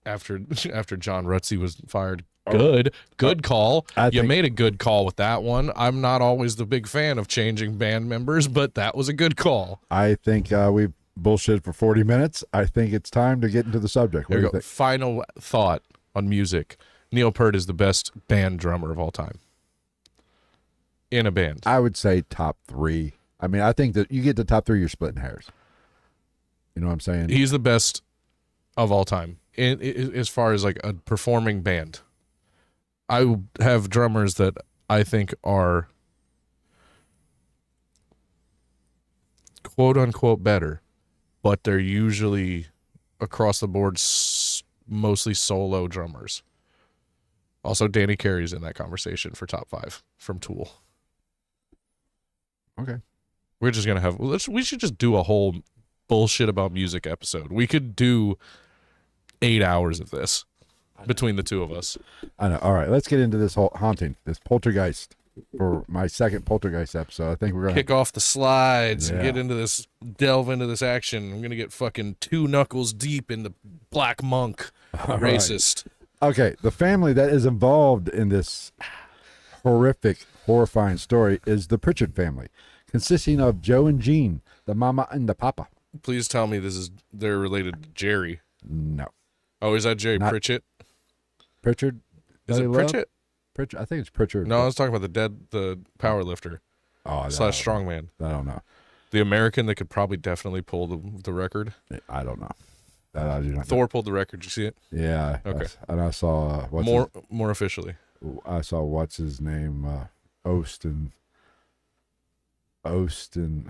After John Rutsey was fired. Good call. You made a good call with that one. I'm not always the big fan of changing band members, but that was a good call. I think we've bullshit for 40 minutes. I think it's time to get into the subject. What do you think? Final thought on music. Neil Peart is the best band drummer of all time. In a band. I would say top 3. I mean, I think that you get to top 3, you're splitting hairs. You know what I'm saying? He's the best of all time. As far as like a performing band. I have drummers that I think are quote unquote better, but they're usually across the board mostly solo drummers. Also, Danny Carey's in that conversation for top 5 from Tool. Okay. We're just going to have, we should just do a whole bullshit about music episode. We could do 8 hours of this between the two of us. I know. All right, let's get into this whole haunting, this Poltergeist, for my second Poltergeist episode. I think we're going to kick off the slides and get into this, delve into this action. I'm going to get fucking 2 knuckles deep in the Black Monk racist. Right. Okay, the family that is involved in this horrifying story is the Pritchard family, consisting of Joe and Jean, the mama and the papa. Please tell me they're related to Jerry. No. Oh, is that Jerry Pritchett? Pritchard? Is it Pritchett? Pritchard? I think it's Pritchard. No, I was talking about the power lifter. Slash strongman. I don't know. The American that could probably definitely pull the record. I don't know. That I do not Thor pulled the record. Did you see it? Yeah. Okay. And I saw more officially. I saw what's his name, Ost and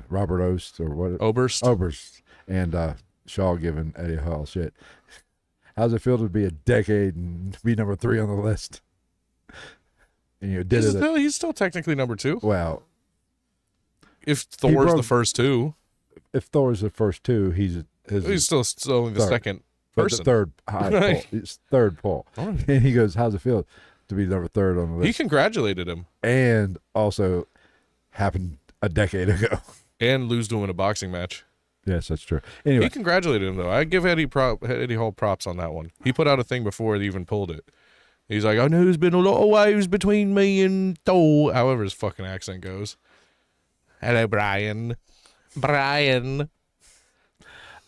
Robert Ost or what? Oberst and Shaw giving Eddie Hall shit. How's it feel to be a decade and be number 3 on the list? And you did it. He's still technically number 2. Well, if Thor's the first 2, if Thor's the first 2, he's still only the second person. The third pull. It's third pull. Right. And he goes, "How's it feel to be number 3rd on the list?" He congratulated him, and also happened a decade ago, and lose to him in a boxing match. Yes, that's true. Anyway, he congratulated him though. I give Eddie Hall props on that one. He put out a thing before he even pulled it. He's like, "I know there's been a lot of waves between me and Thor," however his fucking accent goes. Hello, Brian.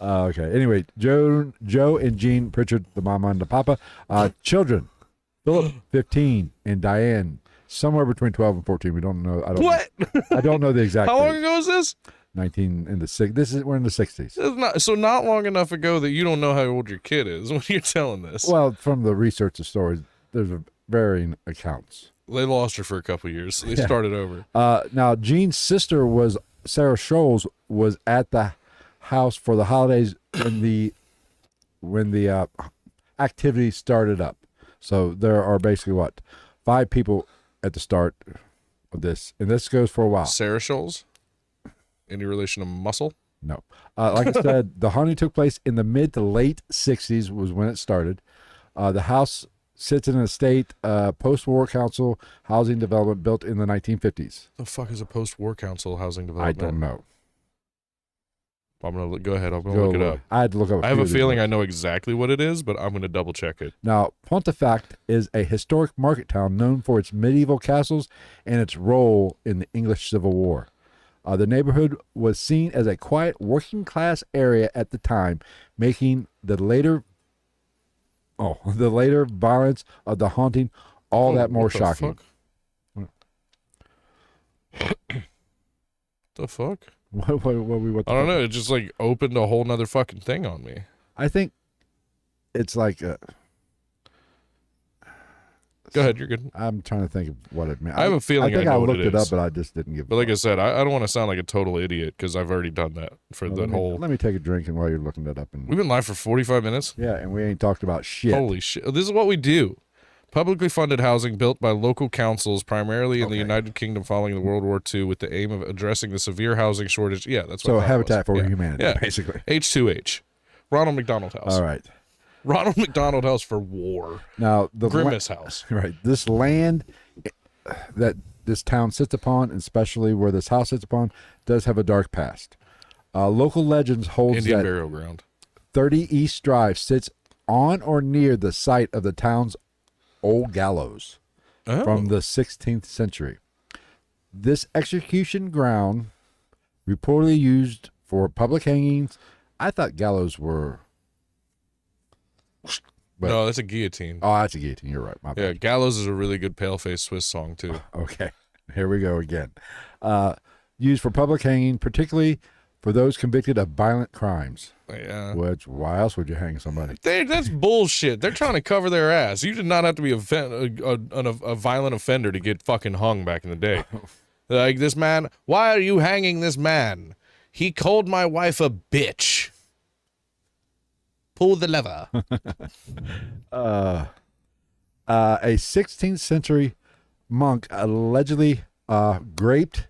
Okay. Anyway, Joe and Jean Pritchard, the mama and the papa. Children, Philip, 15, and Diane, somewhere between 12 and 14. We don't know. I don't know the exact. How long ago is this? 19 in the 6. We're in the 60s. Not long enough ago that you don't know how old your kid is when you're telling this. Well, from the research of stories, there's varying accounts. They lost her for a couple of years. So they started over. Now, Jean's sister Sarah Scholes was at the house for the holidays when the activity started up. So there are basically 5 people at the start of this, and this goes for a while. Sarah Scholes? Any relation to Muscle? No. Like I said, the haunting took place in the mid to late 60s was when it started. The house sits in a state post-war council housing development built in the 1950s. The fuck is a post-war council housing development? I don't know. I'm gonna go ahead. I'm gonna look it up. I had to look up. I have a feeling I know exactly what it is, but I'm gonna double check it. Now, Pontefract is a historic market town known for its medieval castles and its role in the English Civil War. The neighborhood was seen as a quiet working-class area at the time, making the later violence of the haunting all that more shocking. The fuck? What I don't know. It just opened a whole nother fucking thing on me. I think it's like Go ahead, you're good. I'm trying to think of what it meant. I have a feeling I know looked what it up, but I just didn't give. But like I said, I don't want to sound like a total idiot because I've already done that for whole. Let me take a drink and while you're looking that up. We've been live for 45 minutes. Yeah, and we ain't talked about shit. Holy shit! This is what we do. Publicly funded housing built by local councils, primarily in the Okay. United Kingdom following the World War II, with the aim of addressing the severe housing shortage. Yeah, that's what So I thought it Habitat was. for Yeah. Humanity, Yeah. basically. H2H. Ronald McDonald House. All right. Ronald McDonald House for war. Now the Grimace House. Right. This land that this town sits upon, and especially where this house sits upon, does have a dark past. Local legends holds Indian that burial ground. 30 East Drive sits on or near the site of the town's old gallows from the 16th century. This execution ground, reportedly used for public hangings. I thought gallows were... But- No, that's a guillotine. Oh, that's a guillotine. You're right. My Yeah, bad. Gallows is a really good pale-face Swiss song, too. Okay. Here we go again. Used for public hanging, particularly for those convicted of violent crimes. Yeah. Which, why else would you hang somebody? That's bullshit. They're trying to cover their ass. You did not have to be a violent offender to get fucking hung back in the day. Like, this man, why are you hanging this man? He called my wife a bitch. Pull the lever. A 16th century monk allegedly raped,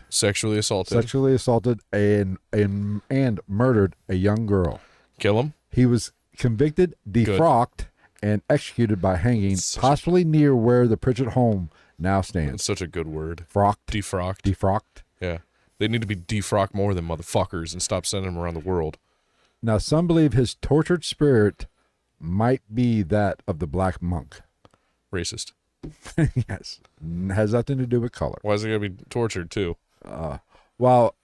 Sexually assaulted, and murdered a young girl. Kill him. He was convicted, defrocked, and executed by hanging, possibly near where the Pritchard home now It's stands. such a good word. Frocked. Defrocked. Yeah. They need to be defrocked more than motherfuckers and stop sending them around the world. Now, some believe his tortured spirit might be that of the Black Monk. Racist. Yes. Has nothing to do with color. Why is he going to be tortured, too? Well,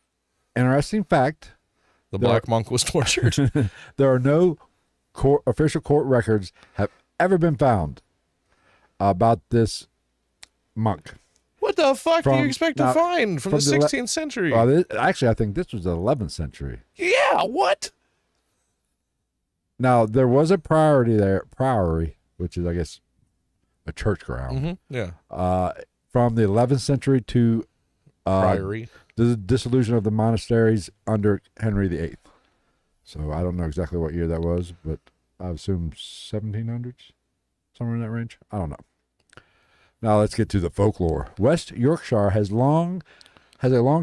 interesting fact, The Black Monk was tortured. there are no official court records have ever been found about this monk. What the fuck do you expect to find from the the 16th century? Actually, I think this was the 11th century. Yeah, what? Now, there was a priory, which is, I guess, a church ground, Yeah. from the 11th century to Priory. the dissolution of the monasteries under Henry VIII. So I don't know exactly what year that was, but I assume 1700s, somewhere in that range. I don't know. Now let's get to the folklore. West Yorkshire has a long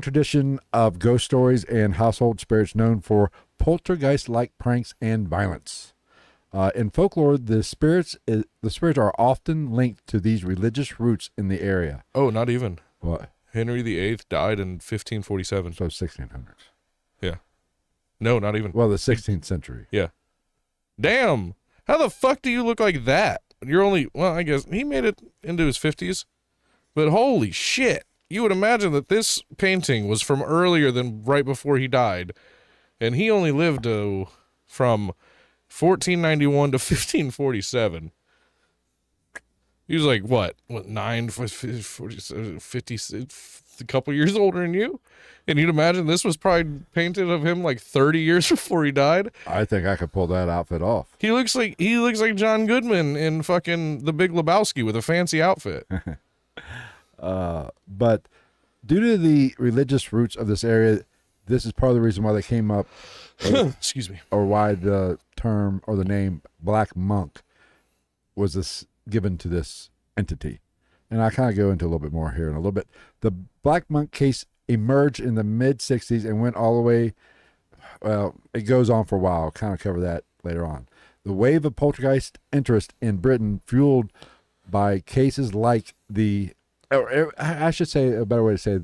tradition of ghost stories and household spirits known for poltergeist-like pranks and violence. In folklore, the spirits are often linked to these religious roots in the area. Oh, not even. What? Henry VIII died in 1547. So 1600s. Yeah. No, not even. Well, the 16th century. Yeah. Damn. How the fuck do you look like that? You're only, well, I guess he made it into his 50s. But holy shit. You would imagine that this painting was from earlier than right before he died. And he only lived from 1491 to 1547. He was like, what 50, a couple years older than you? And you'd imagine this was probably painted of him like 30 years before he died. I think I could pull that outfit off. He looks like John Goodman in fucking The Big Lebowski with a fancy outfit. But due to the religious roots of this area, this is part of the reason why they came up, Excuse me. or why the term or the name Black Monk was given to this entity. And I kind of go into a little bit more here in a little bit. The Black Monk case emerged in the mid-60s and went all the way, well, it goes on for a while. I'll kind of cover that later on. The wave of poltergeist interest in Britain, fueled by cases like I should say, a better way to say it,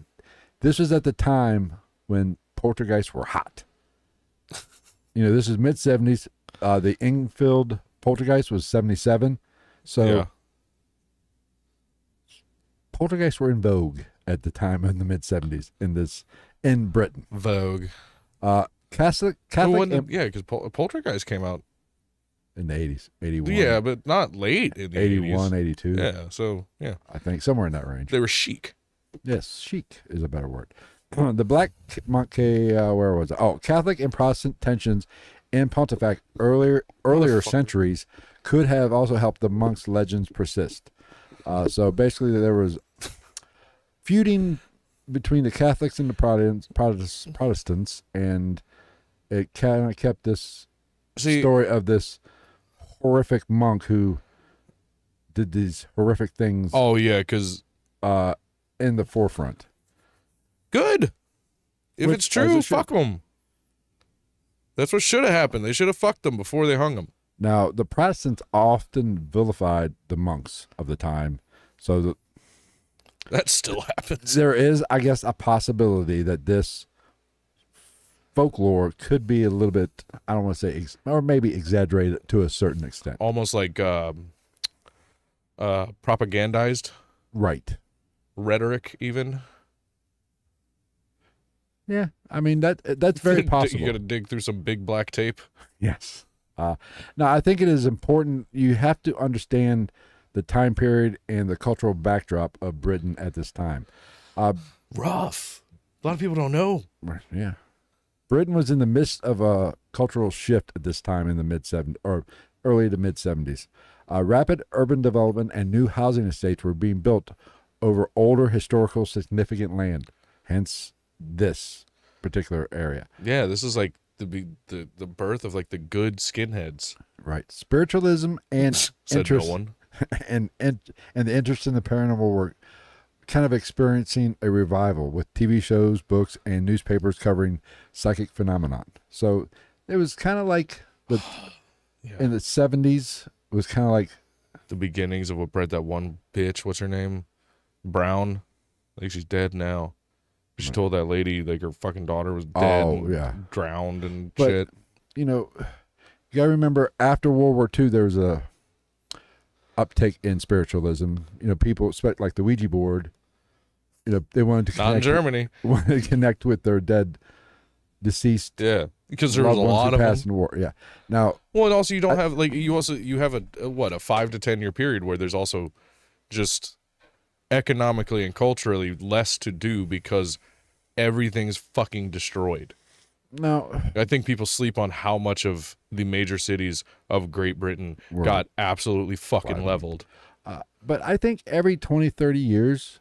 this was at the time when poltergeists were hot. This is mid-70s. The Enfield poltergeist was 77. So Yeah. poltergeists were in vogue at the time in the mid-70s in Britain. Vogue. Catholic Because Poltergeist came out. in the 80s, 81. Yeah, but not late in the 81, 80s. 82. Yeah, so, yeah. I think somewhere in that range. They were chic. Yes, chic is a better word. The Black Monk, where was it? Oh, Catholic and Protestant tensions in Pontefract earlier centuries could have also helped the monks' legends persist. So basically, there was feuding between the Catholics and the Protestants, and it kind of kept this story of this horrific monk who did these horrific things Oh yeah, because in the forefront. good. If Which, it's as true, it should. fuck them. That's what should have happened. They should have fucked them before they hung them. Now, the Protestants often vilified the monks of the time, so That still happens. there is, I guess, a possibility that this folklore could be a little bit, I don't want to say, or maybe exaggerated to a certain extent. Almost like propagandized Right. rhetoric, even. Yeah, I mean, that's very possible. You got to dig through some big black tape. Yes. Now, I think it is important. You have to understand the time period and the cultural backdrop of Britain at this time. Rough. A lot of people don't know. Yeah. Britain was in the midst of a cultural shift at this time in the mid-70s or early to mid-70s. Rapid urban development and new housing estates were being built over older historical significant land, hence this particular area. Yeah, this is like the birth of like the good skinheads. Right. Spiritualism and Said interest no one. and the interest in the paranormal were kind of experiencing a revival with TV shows, books, and newspapers covering psychic phenomenon. So it was kind of like in the 70s, it was kind of like The beginnings of what bred that one bitch. What's her name? Brown. I think she's dead now. She told that lady like her fucking daughter was dead. Oh, and yeah. drowned and But, shit. you know, you got to remember after World War II, there was a uptake in spiritualism. You know, people expect like the Ouija board. You know, they wanted to Not in connect, Germany. wanted to connect with their deceased Yeah, because there was a loved ones lot who of passed them. in the war. Yeah. Now, Well, and also you don't have like you have a 5 to 10 year period where there's also just economically and culturally less to do because everything's fucking destroyed. no, I think people sleep on how much of the major cities of Great Britain got absolutely fucking leveled. but I think every 20, 30 years,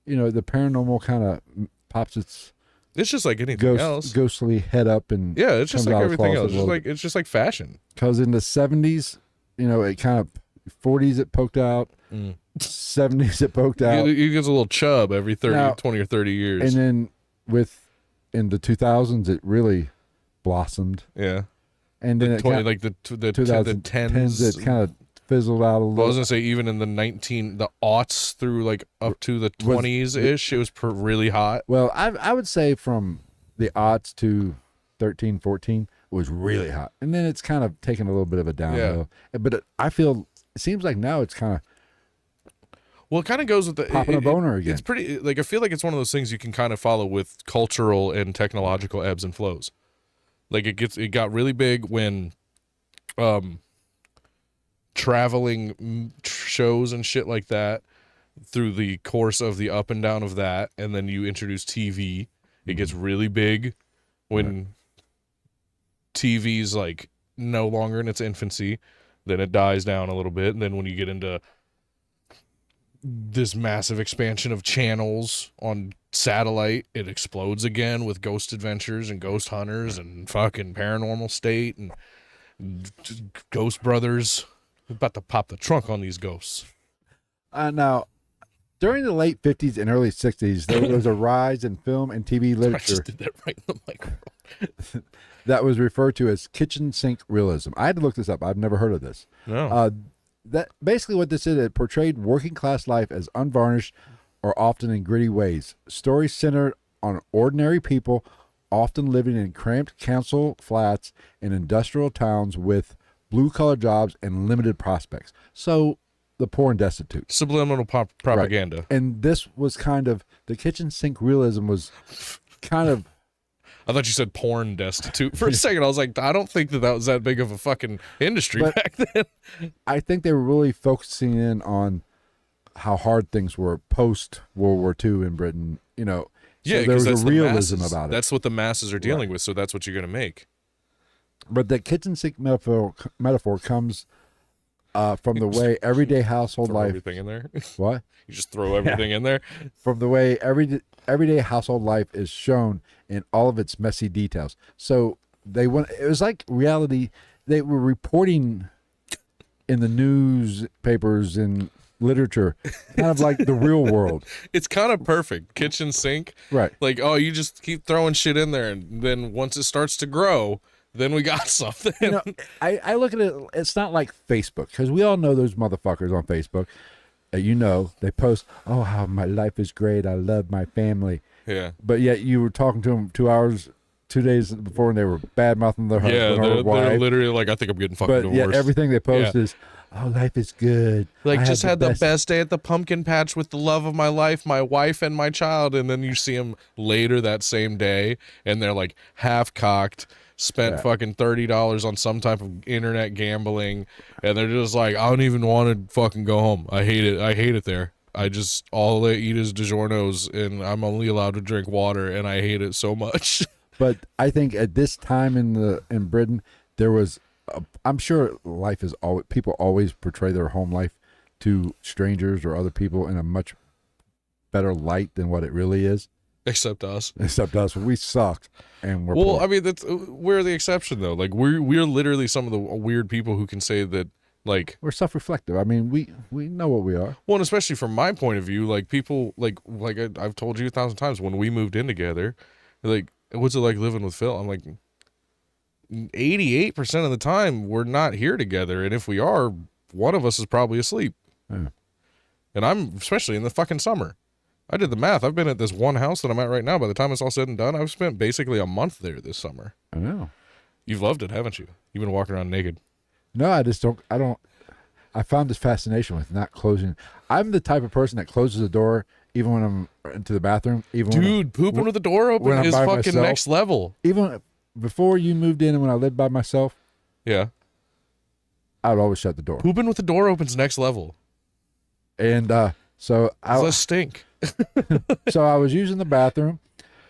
you know, the paranormal kind of pops its It's just like anything else. ghostly head up and Yeah, it's just comes like out of everything closet else. a little It's just like fashion. because in the 70s, you know, it kind of 40s it poked out, 70s it poked out, You get a little chub every 20 or 30 years. and then in the 2000s it really blossomed, yeah. and then The it 20, kind like the 2010s 10s. it kind of fizzled out a Well, I little. was gonna say even in the aughts through like up to the 20s ish, it was really hot. Well, I would say from the aughts to 13, 14 was really hot, and then it's kind of taken a little bit of a downhill. But I feel it seems like now it's kind of Well, it kind of goes with the popping a boner again. It's pretty like I feel like it's one of those things you can kind of follow with cultural and technological ebbs and flows. Like it got really big when traveling shows and shit like that through the course of the up and down of that, and then you introduce TV. It gets really big when TV's like no longer in its infancy, then it dies down a little bit, and then when you get into this massive expansion of channels on satellite, it explodes again with Ghost Adventures and Ghost Hunters and fucking Paranormal State and Ghost Brothers. We're about to pop the trunk on these ghosts. Now, during the late 50s and early 60s, there was a rise in film and TV I literature just did that right in the microphone. that was referred to as kitchen sink realism. I had to look this up. I've never heard of this. No. That basically what this is, it portrayed working class life as unvarnished or often in gritty ways. Stories centered on ordinary people, often living in cramped council flats in industrial towns with blue-collar jobs and limited prospects. So the poor and destitute. Subliminal propaganda. Right. And this was kind of, the kitchen sink realism was kind of, I thought you said porn destitute for a second. I was like, I don't think that was that big of a fucking industry But- back then. I think they were really focusing in on how hard things were post World War II in Britain. You know, so Yeah, there because was that's a the realism masses. about it. That's what the masses are dealing with, so that's what you're going to make. But the kitchen sink metaphor comes from the way everyday household Throw life. everything in there. What? You just throw everything in there. From the way everyday household life is shown in all of its messy details. So it was like reality. They were reporting in the newspapers and literature, kind of like the real world. It's kind of perfect. Kitchen sink. Right. Like, oh, you just keep throwing shit in there, and then once it starts to grow, then we got something. You know, I look at it, it's not like Facebook, because we all know those motherfuckers on Facebook. They post, oh, how my life is great. I love my family. Yeah. But yet you were talking to them 2 days before, and they were bad-mouthing their husband or wife. They're literally like, I think I'm getting fucking divorced. But yet everything they post is, oh, life is good. Like, just had the best day at the pumpkin patch with the love of my life, my wife and my child. And then you see them later that same day, and they're like half-cocked, spent fucking $30 on some type of internet gambling, and they're just like, I don't even want to fucking go home. I hate it there. All I eat is DiGiorno's, and I'm only allowed to drink water, and I hate it so much. But I think at this time in Britain, there was, I'm sure life is always, people always portray their home life to strangers or other people in a much better light than what it really is. Except us. We suck, and we're well. poor. I mean, we're the exception though. Like we're literally some of the weird people who can say that. Like, we're self-reflective. I mean, we know what we are. Well, and especially from my point of view, like people like I've told you 1,000 times, when we moved in together, like, what's it like living with Phil? I'm like, 88% of the time we're not here together, and if we are, one of us is probably asleep. Yeah. And I'm especially in the fucking summer. I did the math. I've been at this one house that I'm at right now. By the time it's all said and done, I've spent basically a month there this summer. I know. You've loved it, haven't you? You've been walking around naked. No, I found this fascination with not closing. I'm the type of person that closes the door even when I'm into the bathroom. Pooping with the door open is fucking myself, next level. Even before you moved in and when I lived by myself, yeah, I would always shut the door. Pooping with the door open's next level. And so I stink. So I was using the bathroom.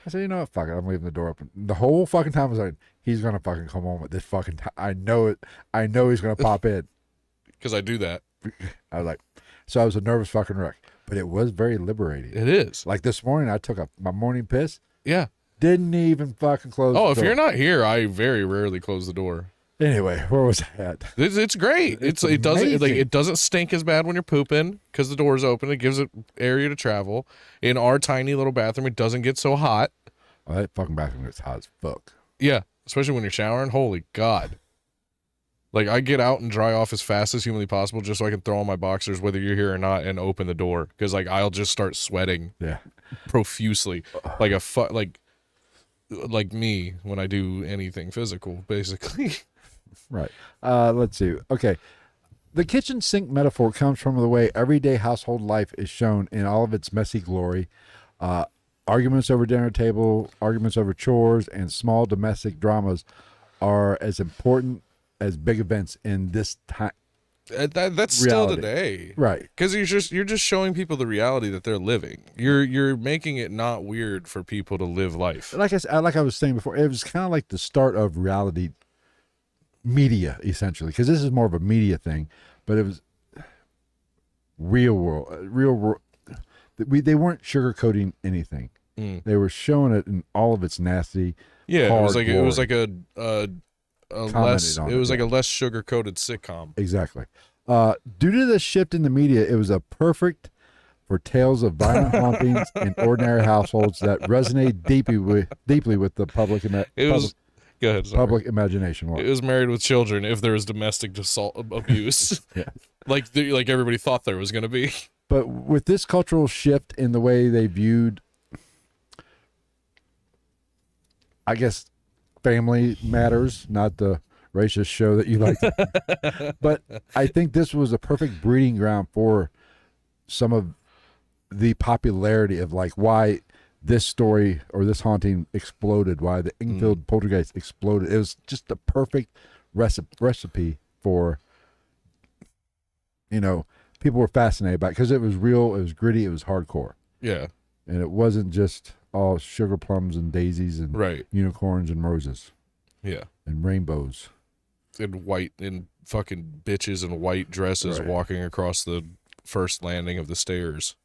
I said, you know what, fuck it, I'm leaving the door open. The whole fucking time I was like, he's gonna fucking come home at this fucking time. I know it. I know he's gonna pop in. Because I do that. I was like, so I was a nervous fucking wreck. But it was very liberating. It is. Like this morning, I took my morning piss. Yeah. Didn't even fucking close the door. Oh, if you're not here, I very rarely close the door. Anyway, where was I at? It's great. It doesn't stink as bad when you're pooping because the door's open. It gives it area to travel. In our tiny little bathroom, it doesn't get so hot. Oh, that fucking bathroom gets hot as fuck. Yeah, especially when you're showering. Holy God. Like, I get out and dry off as fast as humanly possible just so I can throw on my boxers, whether you're here or not, and open the door. Because, like, I'll just start sweating profusely. Like me when I do anything physical, basically. Right. Let's see. Okay. The kitchen sink metaphor comes from the way everyday household life is shown in all of its messy glory. Arguments over dinner table, arguments over chores, and small domestic dramas are as important as big events in this time. That's reality. Still today, right? Because you're just showing people the reality that they're living. You're making it not weird for people to live life. Like I was saying before, it was kind of like the start of reality media, essentially, because this is more of a media thing, but it was real world. They weren't sugarcoating anything. They were showing it in all of its nasty. Yeah, it was like a less sugar-coated sitcom. Exactly. Due to the shift in the media, it was a perfect for tales of violent hauntings in ordinary households that resonate deeply with the public public imagination. It was Married with Children if there was domestic assault abuse. Yeah. like everybody thought there was going to be. But with this cultural shift in the way they viewed, I guess, family matters, not the racist show that you like. But I think this was a perfect breeding ground for some of the popularity of like why this story or this haunting exploded, why the Enfield Poltergeist exploded. It was just the perfect recipe for, people were fascinated by it because it was real, it was gritty, it was hardcore. Yeah. And it wasn't just all sugar plums and daisies and unicorns and roses. Yeah. And rainbows. And fucking bitches in white dresses walking across the first landing of the stairs.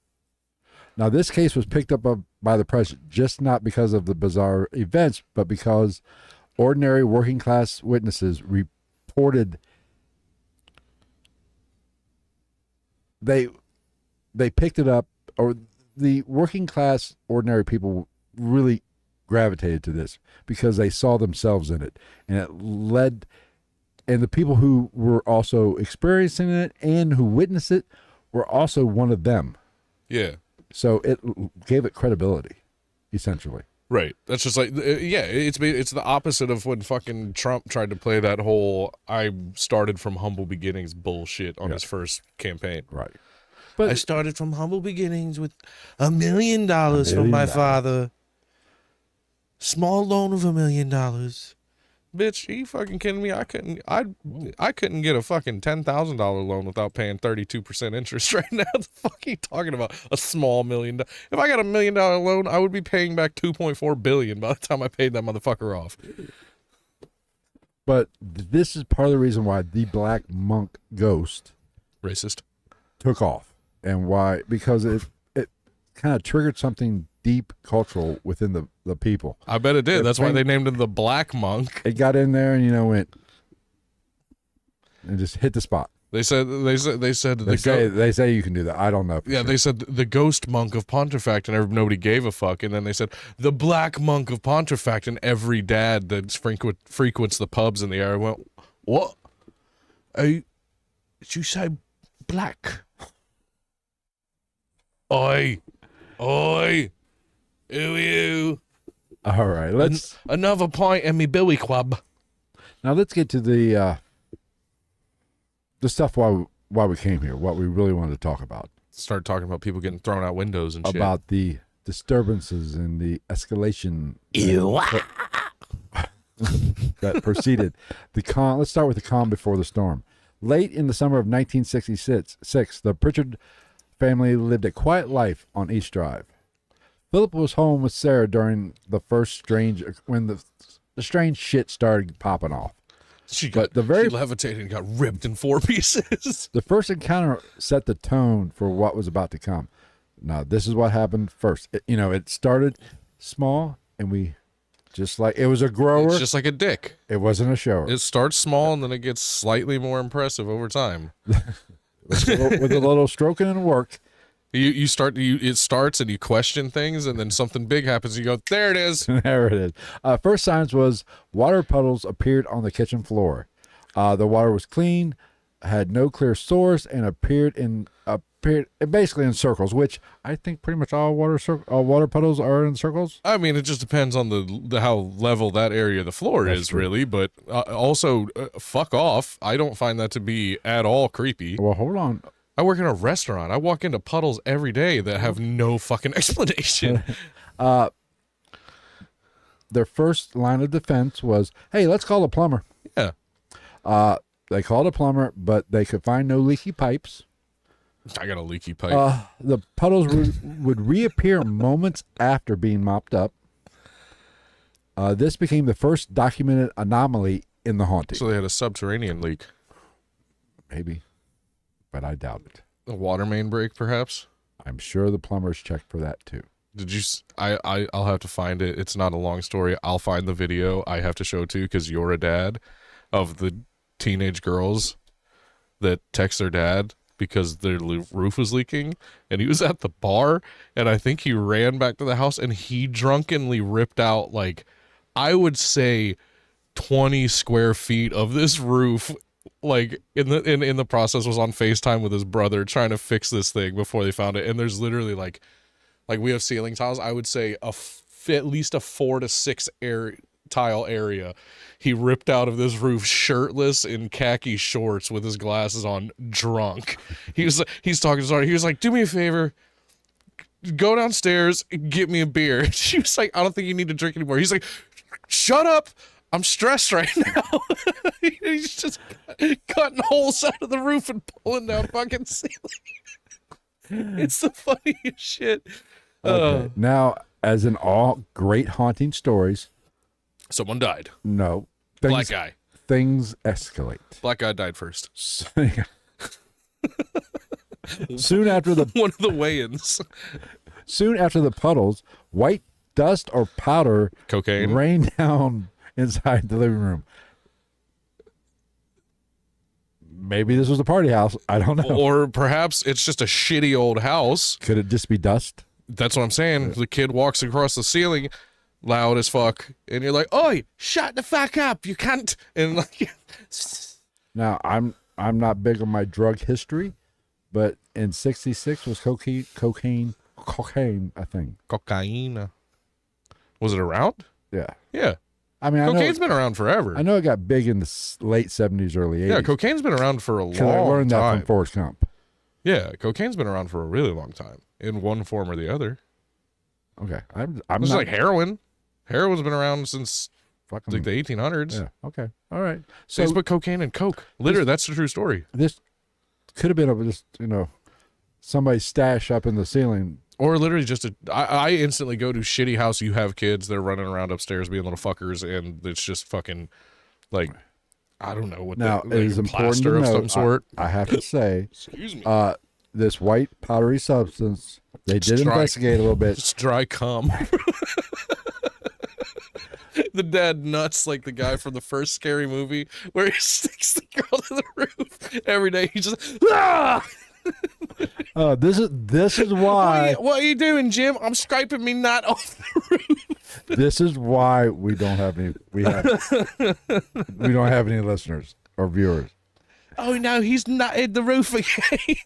Now, this case was picked up by the press just not because of the bizarre events, but because ordinary working class witnesses reported they picked it up, or the working class, ordinary people really gravitated to this because they saw themselves in it, and it led. And the people who were also experiencing it and who witnessed it were also one of them. Yeah. So it gave it credibility, essentially. Right. That's just like, yeah, it's the opposite of when fucking Trump tried to play that whole I started from humble beginnings bullshit on his first campaign. Right. But I started from humble beginnings with $1 million from my father. Small loan of $1 million. Bitch, are you fucking kidding me? I couldn't get a fucking $10,000 loan without paying 32% interest right now. The fuck are you talking about? A small $1 million. If I got $1 million loan, I would be paying back $2.4 billion by the time I paid that motherfucker off. But this is part of the reason why the Black Monk ghost Racist. took off, and why, because it kind of triggered something deep cultural within the people. I bet it did. That's why they named him the Black Monk. It got in there and went and just hit the spot. They say you can do that. I don't know. Yeah, they said the Ghost Monk of Pontefract, and nobody gave a fuck. And then they said the Black Monk of Pontefract, and every dad that frequents the pubs in the area went, "What? Did you say black? Oi, who are you? All right, let's another pint in me billy club." Now let's get to the stuff why we came here. What we really wanted to talk about. Start talking about people getting thrown out windows and shit. About the disturbances and the escalation that preceded the calm. Let's start with the calm before the storm. Late in the summer of 1966, the Pritchard family lived a quiet life on East Drive. Philip was home with Sarah during the first when the strange shit started popping off. She levitated and got ripped in 4 pieces. The first encounter set the tone for what was about to come. Now, this is what happened first. It started small, and it was a grower. It's just like a dick. It wasn't a shower. It starts small, and then it gets slightly more impressive over time. with a little stroking and work. It starts and you question things, and then something big happens. You go, there it is. There it is. First signs was water puddles appeared on the kitchen floor. The water was clean, had no clear source, and appeared basically in circles, which I think pretty much all water puddles are in circles. I mean, it just depends on the how level that area of the floor That's is, true. really. But also, fuck off. I don't find that to be at all creepy. Well, hold on. I work in a restaurant. I walk into puddles every day that have no fucking explanation. Their first line of defense was, hey, let's call a plumber. Yeah. They called a plumber, but they could find no leaky pipes. I got a leaky pipe. The puddles would reappear moments after being mopped up. This became the first documented anomaly in the haunting. So they had a subterranean leak. Maybe, but I doubt it. A water main break, perhaps? I'm sure the plumbers checked for that too. Did you? I'll have to find it. It's not a long story. I'll find the video. I have to show it to you because you're a dad of the teenage girls that text their dad because their roof was leaking, and he was at the bar, and I think he ran back to the house, and he drunkenly ripped out, like, I would say 20 square feet of this roof, like, in the process, was on FaceTime with his brother trying to fix this thing before they found it. And there's literally like we have ceiling tiles. I would say at least a 4 to 6 tile area he ripped out of this roof, shirtless in khaki shorts with his glasses on, drunk. He's talking to Zara. He was like, do me a favor, go downstairs, get me a beer. She was like, I don't think you need to drink anymore. He's like, shut up, I'm stressed right now. He's just cutting holes out of the roof and pulling down fucking ceiling. It's the funniest shit. Okay. Now, as in all great haunting stories, someone died. No. Black guy. Things escalate. Black guy died first. Soon after one of the weigh-ins. Soon after the puddles, white dust or powder cocaine rained down inside the living room. Maybe this was a party house. I don't know. Or perhaps it's just a shitty old house. Could it just be dust? That's what I'm saying. The kid walks across the ceiling loud as fuck, and you're like, "Oi, shut the fuck up, you can't." And like, Now, I'm not big on my drug history, but in '66 was cocaine, I think. cocaine. Was it around? Yeah. Yeah. I mean, Cocaine's been around forever. I know it got big in the late '70s, early '80s. Yeah, cocaine's been around for a long I learned that time. from Forrest Gump. Yeah, cocaine's been around for a really long time in one form or the other. Okay, I'm It's not like heroin. Heroin's been around since fucking like the 1800s. Yeah. Okay. All right. So So put cocaine and coke. Literally, that's the true story. this could have been just somebody's stash up in the ceiling. Or literally just I instantly go to shitty house. You have kids. They're running around upstairs being little fuckers, and it's just fucking like I don't know what. Now like it is a important plaster to of note, some sort. I have to say, Excuse me. this white powdery substance. They did Strike. investigate a little bit. It's dry cum. The dad nuts like the guy from the first Scary Movie where he sticks the girl to the roof every day. He just This is why What are you doing, Jim? I'm scraping me nut off the roof. this is why we don't have any listeners or viewers. Oh no, he's nutted the roof again.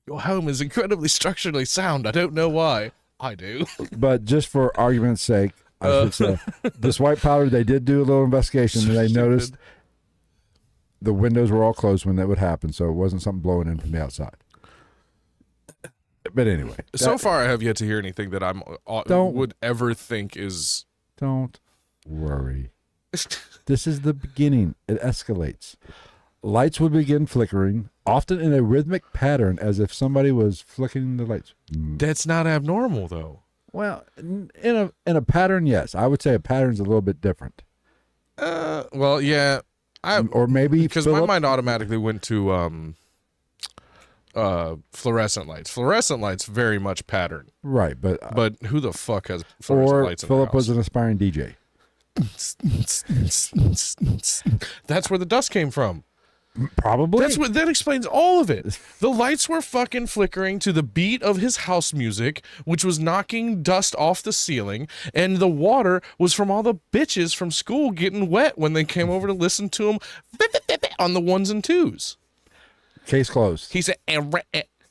Your home is incredibly structurally sound. I don't know why. I do. But just for argument's sake, I should say this white powder. They did do a little investigation, and they noticed the windows were all closed when that would happen, so it wasn't something blowing in from the outside. But anyway, So far, I have yet to hear anything that would ever think is. Don't worry. This is the beginning. It escalates. Lights would begin flickering, often in a rhythmic pattern, as if somebody was flicking the lights. That's not abnormal, though. Well, in a pattern, yes. I would say a pattern's a little bit different. Well, yeah. Or maybe because my mind automatically went to fluorescent lights. Fluorescent lights very much pattern. Right, but who the fuck has fluorescent lights in their Philip house? was an aspiring DJ. That's where the dust came from. Probably. That explains all of it. The lights were fucking flickering to the beat of his house music, which was knocking dust off the ceiling, and the water was from all the bitches from school getting wet when they came over to listen to him on the ones and twos. Case closed. He said,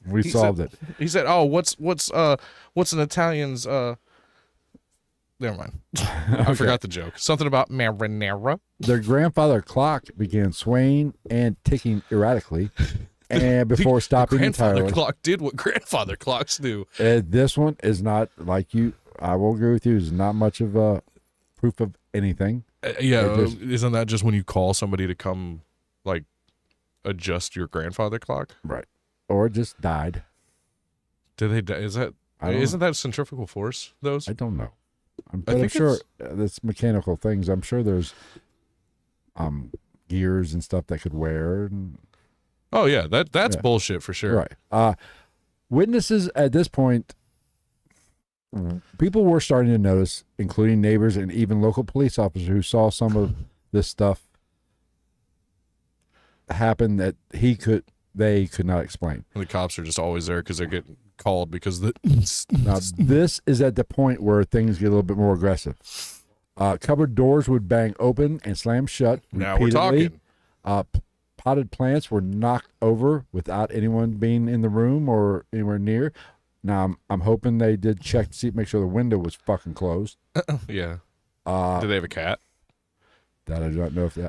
We solved it. He said, "Oh, what's an Italian's Never mind. I forgot the joke. Something about marinara. Their grandfather clock began swaying and ticking erratically, and before stopping Grandfather entirely. clock did what grandfather clocks do. This one is not like you. I will agree with you. Is not much of a proof of anything. Isn't that just when you call somebody to come, like, adjust your grandfather clock? Right. Or it just died. Did they die? Isn't that centrifugal force? Those? I don't know. I'm think sure that's mechanical things. I'm sure there's gears and stuff that could wear. And, oh yeah, that's bullshit for sure. Right. Witnesses at this point, people were starting to notice, including neighbors and even local police officers who saw some of this stuff happen that they could not explain. And the cops are just always there because they're getting called because Now, this is at the point where things get a little bit more aggressive. Cupboard doors would bang open and slam shut Now we're repeatedly. talking. Potted plants were knocked over without anyone being in the room or anywhere near. Now, I'm hoping they did check to make sure the window was fucking closed. Yeah. Do they have a cat? That I do not know if they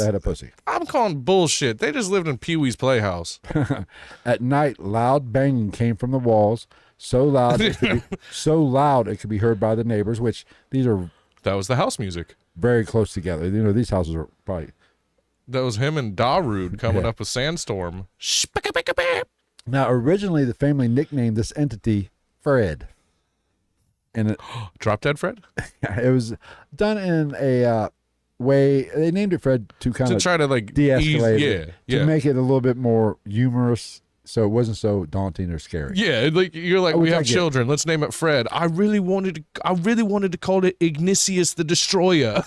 had a pussy. I'm calling bullshit. They just lived in Pee Wee's Playhouse. At night, loud banging came from the walls, so loud it could be heard by the neighbors. Which That was the house music. very close together. These houses are probably. That was him and Darude coming up with Sandstorm. Now, originally, the family nicknamed this entity Fred, and Drop Dead Fred? it was done in a way. They named it Fred to kind To of try to like de-escalate ease, it, to make it a little bit more humorous, so it wasn't so daunting or scary. Yeah, like you're like, we have children. Let's name it Fred. I really wanted to call it Ignatius the Destroyer.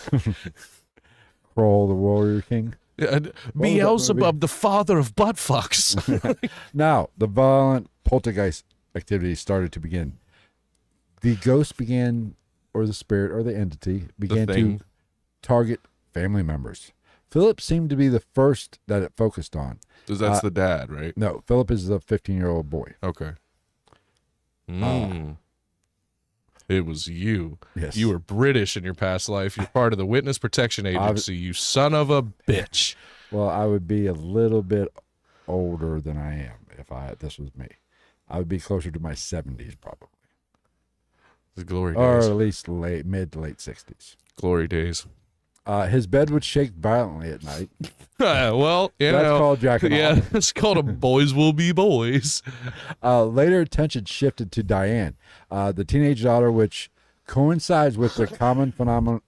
Kroll, the Warrior King. Beelzebub, the father of butt fucks. Now, the violent poltergeist activity started to begin. The ghost began, or the spirit, or the entity began to target family members. Philip seemed to be the first that it focused on. Because that's the dad, right? No, Philip is the 15-year-old boy. Okay. It was you. Yes. You were British in your past life. You're part of the Witness Protection Agency, you son of a bitch. Well, I would be a little bit older than I am if this was me. I would be closer to my 70s probably. The glory days. Or at least mid to late 60s. Glory days. His bed would shake violently at night. Well, That's called jacking off. Yeah, it's called a boys will be boys. Later, attention shifted to Diane, the teenage daughter, which coincides with the common phenomenon,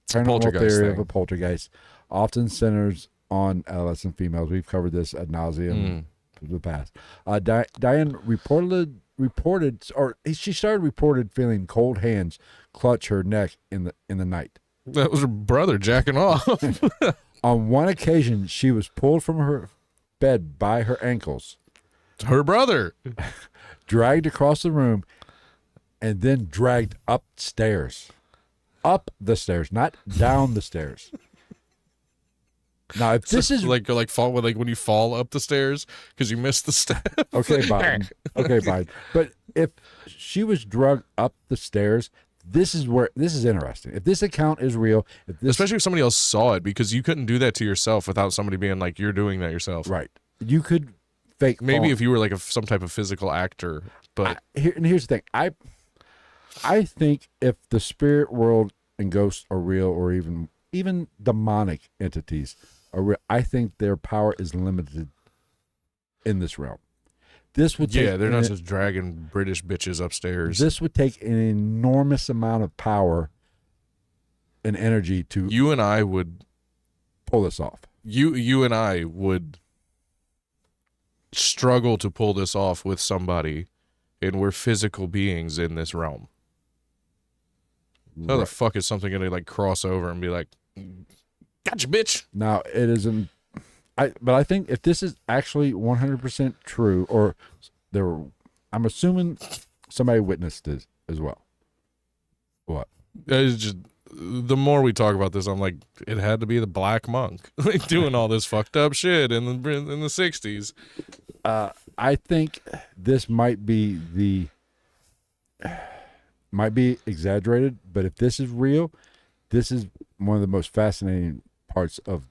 paranormal theory of a poltergeist, often centers on adolescent females. We've covered this ad nauseum in the past. Diane she reported feeling cold hands clutch her neck in the night. That was her brother jacking off. On one occasion, she was pulled from her bed by her ankles. It's her brother. Dragged across the room, and then dragged upstairs. Up the stairs, not down the stairs. Now, if this is like when you fall up the stairs because you missed the step. Okay, Biden. Okay, Biden. But if she was dragged up the stairs, this is interesting. If this account is real, especially if somebody else saw it, because you couldn't do that to yourself without somebody being like, you're doing that yourself. Right. You could fake. Maybe if you were like some type of physical actor, but here's the thing. I think if the spirit world and ghosts are real, or even demonic entities are real, I think their power is limited in this realm. This would take they're not just dragging British bitches upstairs. This would take an enormous amount of power and energy to you and I would pull this off. You and I would struggle to pull this off with somebody, and we're physical beings in this realm. How the fuck is something gonna like cross over and be like, gotcha, bitch? Now it isn't. But I think if this is actually 100% true, or I'm assuming somebody witnessed it as well. What? It's just the more we talk about this, I'm like, it had to be the Black Monk like doing all this fucked up shit in the 60s. I think this might be exaggerated, but if this is real, this is one of the most fascinating parts of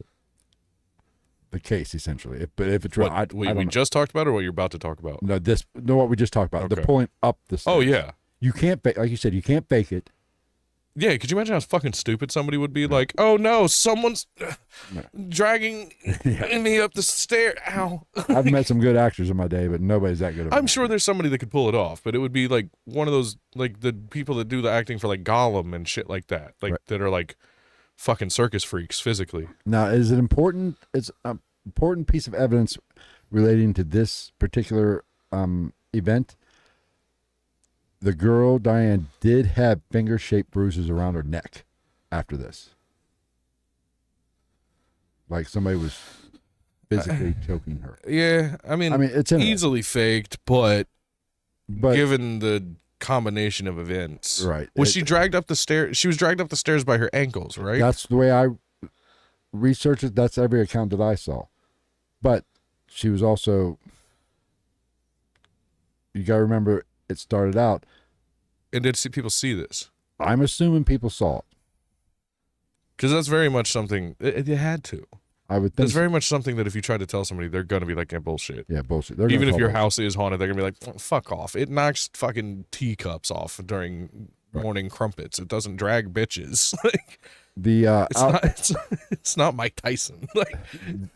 the case, essentially. But if it's real, we just talked about, or what you're about to talk about? No, what we just talked about. Okay. The pulling up the stairs. Oh yeah, you can't fake, like you said, you can't fake it. Yeah, could you imagine how fucking stupid somebody would be? Like, oh no, someone's dragging me up the stair. Ow! I've met some good actors in my day, but nobody's that good. I'm sure there's somebody that could pull it off, but it would be like one of those, like the people that do the acting for like Gollum and shit like that, like that are like fucking circus freaks physically. Now, is it important? It's an important piece of evidence relating to this particular event. The girl, Diane, did have finger-shaped bruises around her neck after this. Like somebody was physically choking her. Yeah, I mean it's easily faked, but given the combination of events. Right. Was she dragged up the stairs? She was dragged up the stairs by her ankles, right? That's the way I researched it. That's every account that I saw. But she was also, you got to remember, it started out. And did people see this? I'm assuming people saw it. Because that's very much something, you had to. I would think. It's very much something that if you try to tell somebody, they're going to be like, yeah, bullshit. Yeah, bullshit. Even if your house is haunted, they're going to be like, oh, fuck off. It knocks fucking teacups off during morning crumpets. It doesn't drag bitches. Like, it's not Mike Tyson. Like,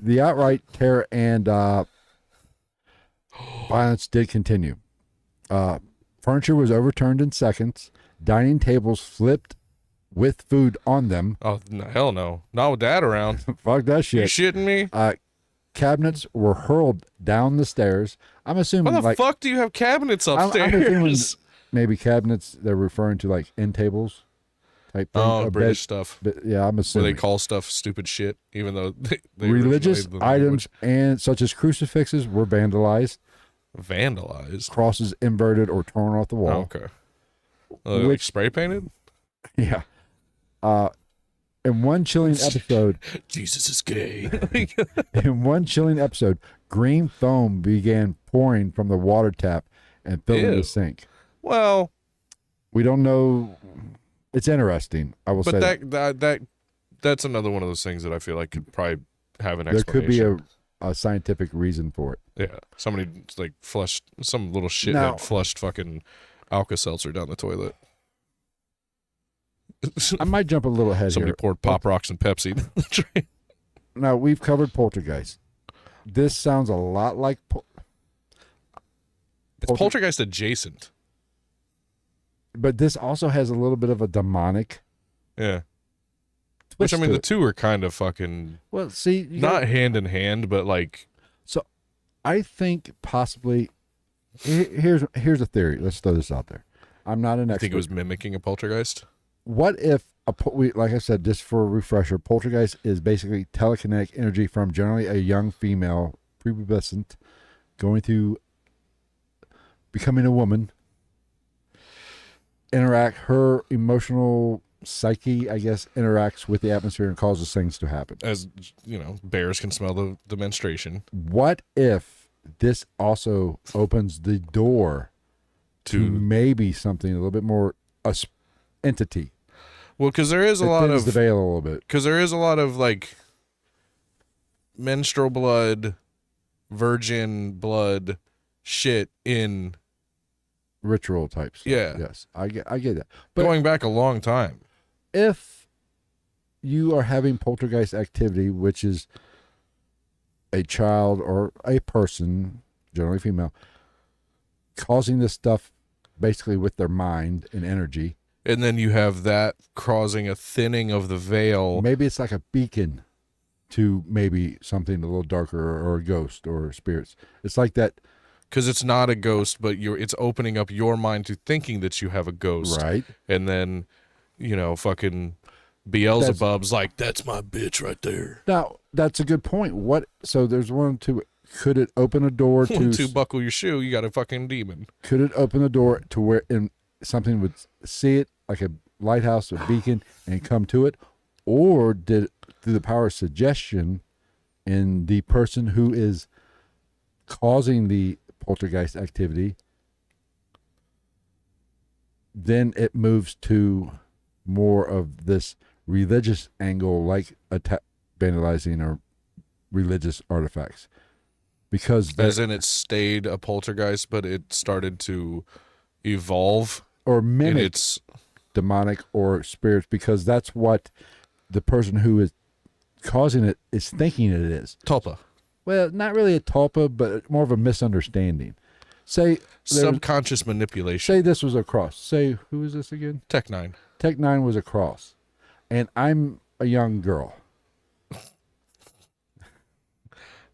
the outright terror and violence did continue. Furniture was overturned in seconds. Dining tables flipped with food on them. Oh, no, hell no. Not with that around. Fuck that shit. You shitting me? Cabinets were hurled down the stairs. I'm assuming. Why the fuck do you have cabinets upstairs? I'm assuming maybe cabinets they're referring to like end tables type thing. Oh, or British stuff. Yeah, I'm Where assuming. they call stuff stupid shit, even though they Religious originated the items and such as crucifixes were vandalized, vandalized. crosses inverted or torn off the Oh, wall. okay. Like Which spray painted? Yeah. In one chilling episode, Jesus is gay. in one chilling episode, green foam began pouring from the water tap and filling Ew. the sink. Well, We don't know. It's interesting. I will say but that's another one of those things that I feel like could probably have an there could be explanation. a scientific reason for it. Yeah, somebody like flushed some little shit Now- that flushed fucking Alka-Seltzer down the toilet. I might jump a little ahead Somebody here. poured Pop Rocks and Pepsi down the drain. Now, we've covered Poltergeist. This sounds a lot like It's Poltergeist adjacent. but this also has a little bit of a demonic Yeah. twist Which, I mean, to the it. two are kind of fucking Well, see, you not gotta- hand in hand, but like, I think possibly here's a theory. Let's throw this out there. I'm not an I expert. think it was mimicking a poltergeist. What if like I said, just for a refresher, poltergeist is basically telekinetic energy from generally a young female prepubescent going through becoming a woman. Her emotional psyche, I guess, interacts with the atmosphere and causes things to happen. As you know, bears can smell the menstruation. What if this also opens the door to To maybe something a little bit more entity? well, because there is a It lot thins of the veil a little bit. because there is a lot of like menstrual blood, virgin blood shit in Ritual types. Yeah. Yes, I get that. But going back a long time. if you are having poltergeist activity, which is a child or a person, generally female, causing this stuff basically with their mind and energy, And then you have that causing a thinning of the veil. maybe it's like a beacon to maybe something a little darker or a ghost or spirits. It's like that, Because it's not a ghost, but it's opening up your mind to thinking that you have a ghost. right? And then, fucking Beelzebub's like, that's my bitch right there. Now, that's a good point. So there's one, two. Could it open a door One, to two, buckle your shoe, you got a fucking demon. could it open the door to where something would see it like a lighthouse or beacon and come to it, or did through the power of suggestion in the person who is causing the poltergeist activity, then it moves to more of this religious angle, like vandalizing or religious artifacts, because As in it stayed a poltergeist, but it started to evolve or in mimic its demonic or spirits, because that's what the person who is causing it is thinking it is. tulpa. Well, not really a tulpa, but more of a misunderstanding. Say Subconscious manipulation. say this was a cross. Say, who is this again? Tech 9. Tech 9 was a cross, and I'm a young girl.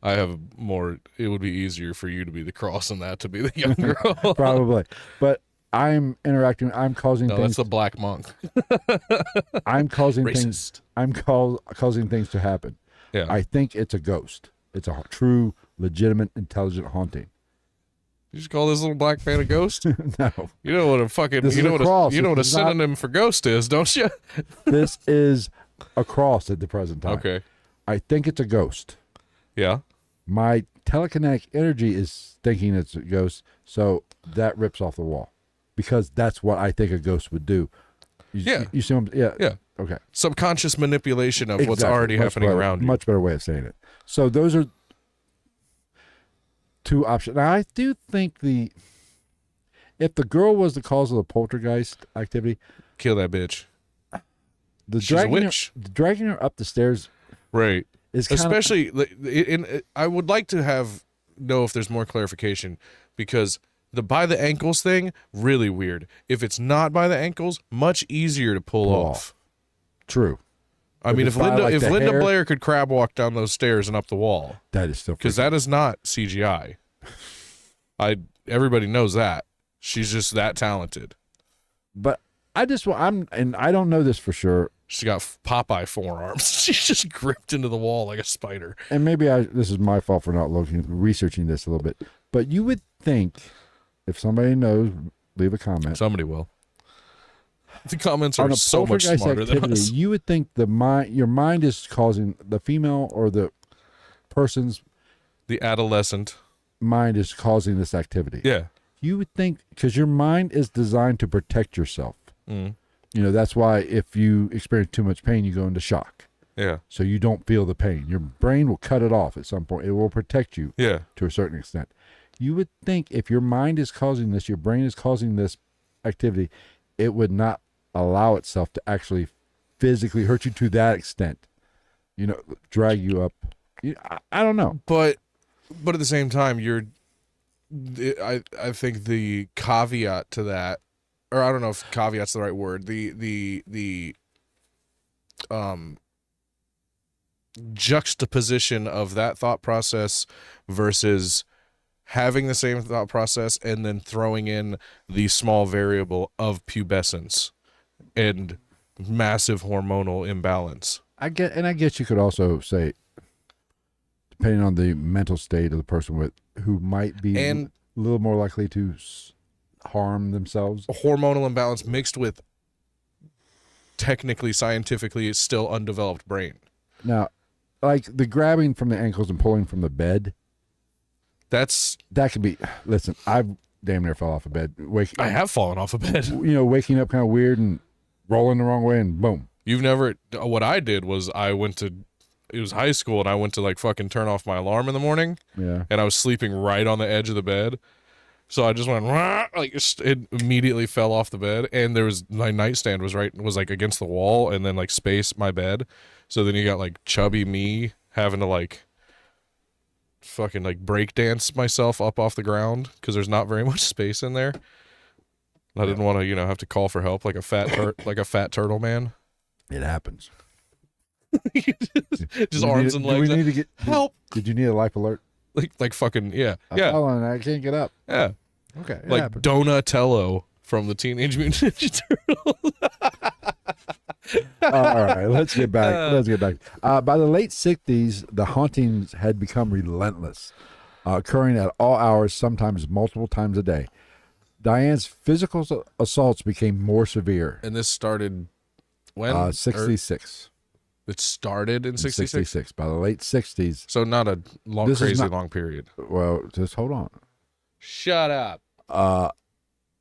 I have more. It would be easier for you to be the cross and that to be the young girl. Probably. But I'm interacting. I'm causing No, things. that's the Black Monk. I'm causing things. Racist. I'm causing things to happen. Yeah. I think it's a ghost. It's a true, legitimate, intelligent haunting. You just call this little black man a ghost? No, You know what a fucking This you is know a what cross. a, you know what a This is not- synonym for ghost is, don't you? this is a cross at the present time. Okay. I think it's a ghost. Yeah. My telekinetic energy is thinking it's a ghost, so that rips off the wall, because that's what I think a ghost would do. Yeah. You see what I'm, yeah. Yeah. Okay. Subconscious manipulation of what's Exactly. already Much happening better- around you. Much better way of saying it. So those are two options. Now, I do think if the girl was the cause of the poltergeist activity, Kill that bitch. the She's a witch. dragging her up the stairs Right. is kind Especially I would like to know if there's more clarification, because the by the ankles thing, really weird. If it's not by the ankles, much easier to pull Pull off. true. I mean, it's if by, Linda like, if the Linda hair- Blair could crab walk down those stairs and up the wall, That is still because freaky. that is not CGI. Everybody knows that. She's just that talented. But and I don't know this for sure. She's got Popeye forearms. She's just gripped into the wall like a spider. And maybe this is my fault for not researching this a little bit. But you would think, if somebody knows, leave a comment. Somebody will. The comments are On a so much poltergeist smarter than activity, us. you would think your mind is causing the female or the person's The adolescent. mind is causing this activity. Yeah. You would think, because your mind is designed to protect yourself. Mm. You know, that's why if you experience too much pain, you go into shock. Yeah. So you don't feel the pain. Your brain will cut it off at some point. It will protect you Yeah. to a certain extent. You would think if your mind is causing this, your brain is causing this activity, it would not allow itself to actually physically hurt you to that extent. You know, drag you up. I don't know. But at the same time, I think the caveat to that, or I don't know if caveat's the right word, the juxtaposition of that thought process versus having the same thought process and then throwing in the small variable of pubescence and massive hormonal imbalance. I guess you could also say, depending on the mental state of the person who might be And a little more likely to harm themselves. hormonal imbalance mixed with technically, scientifically, still undeveloped brain. Now, like the grabbing from the ankles and pulling from the bed, that could be. Listen, I've damn near fell off of bed. I have fallen off a bed. You know, waking up kind of weird and rolling the wrong way, and boom. You've never. What I did was it was high school, and I went to like fucking turn off my alarm in the morning. Yeah. And I was sleeping right on the edge of the bed. So I just went like it immediately fell off the bed, and my nightstand was like against the wall, and then like space my bed. So then you got like chubby me having to like fucking like break dance myself up off the ground because there's not very much space in there. I didn't want to have to call for help like a fat turtle man. It happens. Just arms and legs. Do we need to get help? Did you need a life alert? Like fucking yeah. I fell and I can't get up. Yeah. Okay. It Like happens. Donatello from the Teenage Mutant Ninja Turtles. All right, let's get back. By the late 60s, the hauntings had become relentless, occurring at all hours, sometimes multiple times a day. Diane's physical assaults became more severe. And this started when? 66. It started in 66? 66. By the late 60s. So not a long period. Well, just hold on. Shut up.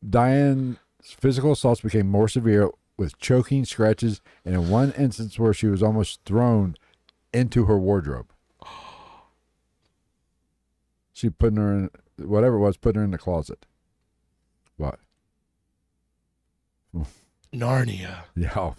Diane's physical assaults became more severe, with choking, scratches, and in one instance where she was almost thrown into her wardrobe. She putting her in, whatever it was, putting her in the closet. What? Narnia. Yeah.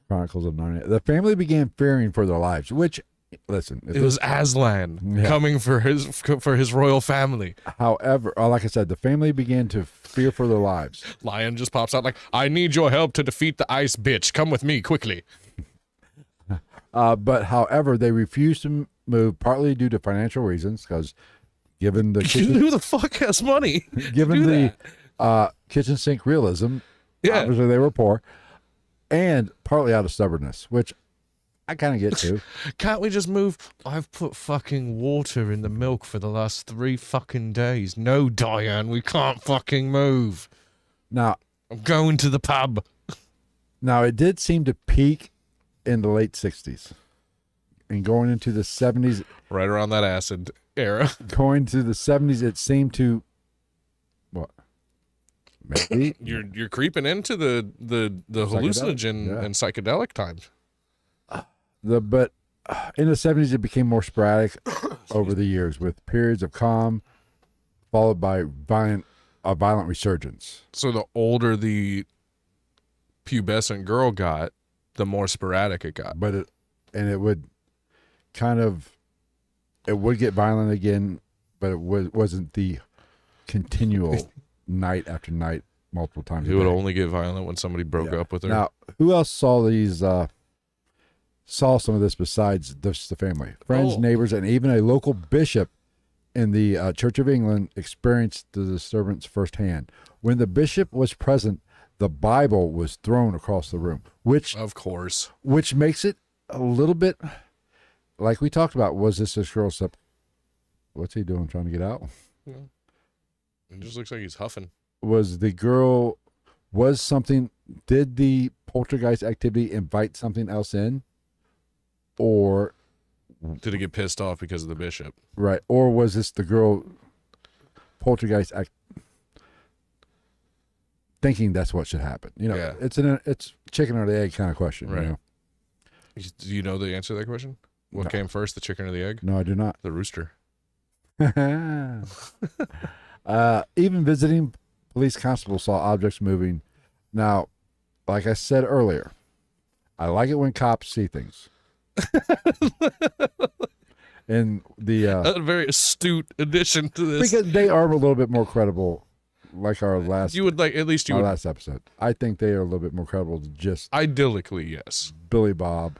Chronicles of Narnia. The family began fearing for their lives, which, listen. It was Aslan coming for his royal family. However, like I said, the family began to fear for their lives. Lion just pops out like, I need your help to defeat the ice bitch. Come with me quickly. But however, they refused to move, partly due to financial reasons, because given the kitchen, Who the fuck has money? given the kitchen sink realism, obviously they were poor, and partly out of stubbornness, which I kind of get to. Can't we just move? I've put fucking water in the milk for the last 3 fucking days. No, Diane, we can't fucking move. Now, I'm going to the pub. Now, it did seem to peak in the late 60s and going into the 70s. Right around that acid era. Going to the 70s, it seemed to, what? Maybe. You're creeping into the hallucinogen and psychedelic times. But in the 70s, it became more sporadic over the years, with periods of calm followed by a violent resurgence. So the older the pubescent girl got, the more sporadic it got. But it would get violent again, but it wasn't the continual night after night, multiple times. It would only get violent when somebody broke up with her. Now, who else saw these? Saw some of this besides just the family, friends, neighbors, and even a local bishop in the Church of England experienced the disturbance firsthand. When the bishop was present, the Bible was thrown across the room, which Of course. makes it a little bit like we talked about. Was this a girl? What's he doing? Trying to get out? Yeah. It just looks like he's huffing. Was the girl? Was something? Did the poltergeist activity invite something else in, or Did he get pissed off because of the bishop? right? Or was this the girl poltergeist thinking that's what should happen? You know, Yeah. it's chicken or the egg kind of question. Right. You know? Do you know the answer to that question? What No. came first, the chicken or the egg? No, I do not. The rooster. Even visiting police constables saw objects moving. Now, like I said earlier, I like it when cops see things. And A very astute addition to this. because they are a little bit more credible, like our last You would like, at least you our would. last episode. I think they are a little bit more credible than just Idyllically, yes. Billy Bob.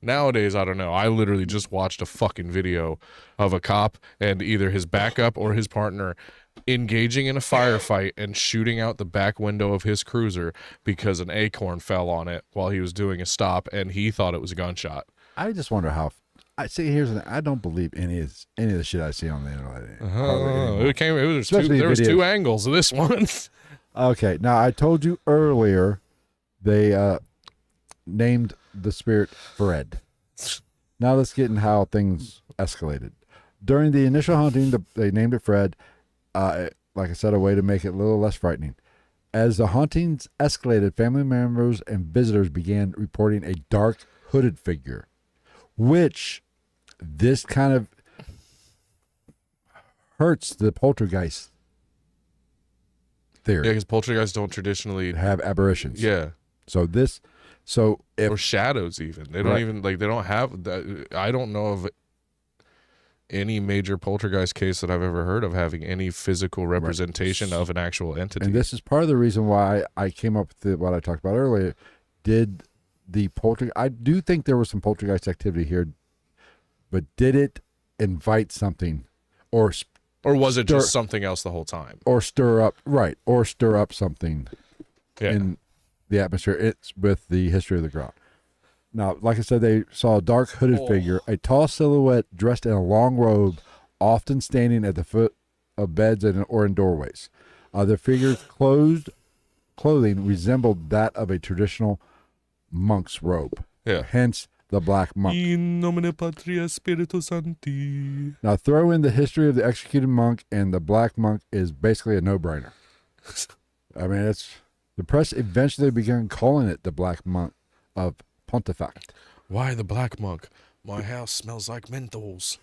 Nowadays, I don't know. I literally just watched a fucking video of a cop and either his backup or his partner engaging in a firefight and shooting out the back window of his cruiser because an acorn fell on it while he was doing a stop and he thought it was a gunshot. I just wonder how. I see. Here's the thing. I don't believe any of the shit I see on the internet. Hardly anymore. There was videos. two angles of this one. Okay, now I told you earlier they named the spirit Fred. Now let's get in how things escalated. During the initial haunting, they named it Fred. Like I said, a way to make it a little less frightening. As the hauntings escalated, family members and visitors began reporting a dark, hooded figure, which this kind of hurts the poltergeist theory. Yeah, because poltergeists don't traditionally Have aberrations. Yeah. So if Or shadows even. They don't Right. even they don't have that. I don't know of any major poltergeist case that I've ever heard of having any physical representation of an actual entity. and this is part of the reason why I came up with what I talked about earlier. Did the I do think there was some poltergeist activity here, but did it invite something or or was it just something else the whole time? stir up something Yeah. in the atmosphere? It's with the history of the ground. Now, like I said, they saw a dark hooded figure, a tall silhouette dressed in a long robe, often standing at the foot of beds or in doorways. The figure's clothing resembled that of a traditional monk's robe. Yeah. Hence the Black Monk. In nomine Patria Spiritus Sancti. Now, throw in the history of the executed monk, and the Black Monk is basically a no-brainer. I mean, the press eventually began calling it the Black Monk of Pontefract. Why the black monk? My house smells like menthols.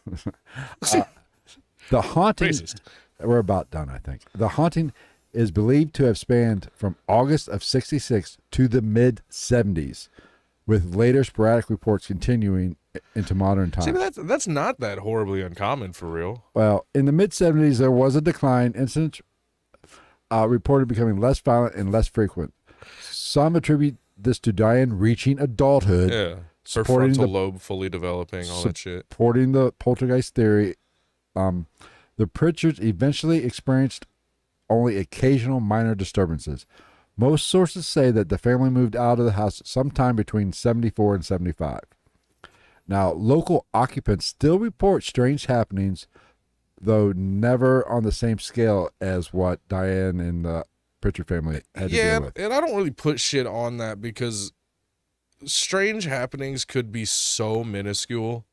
The haunting, Racist. we're about done, I think. The haunting is believed to have spanned from August of 66 to the mid-70s, with later sporadic reports continuing into modern times. See, but that's not that horribly uncommon for real. Well, in the mid-70s, there was a decline. Incidents reported becoming less violent and less frequent. Some attribute this to Diane reaching adulthood, Yeah. Her supporting frontal the lobe fully developing, all that shit. supporting the poltergeist theory. The Pritchards eventually experienced only occasional minor disturbances. Most sources say that the family moved out of the house sometime between 74 and 75. Now, local occupants still report strange happenings, though never on the same scale as what Diane and the Pritchard family had to deal with. And I don't really put shit on that because strange happenings could be so minuscule.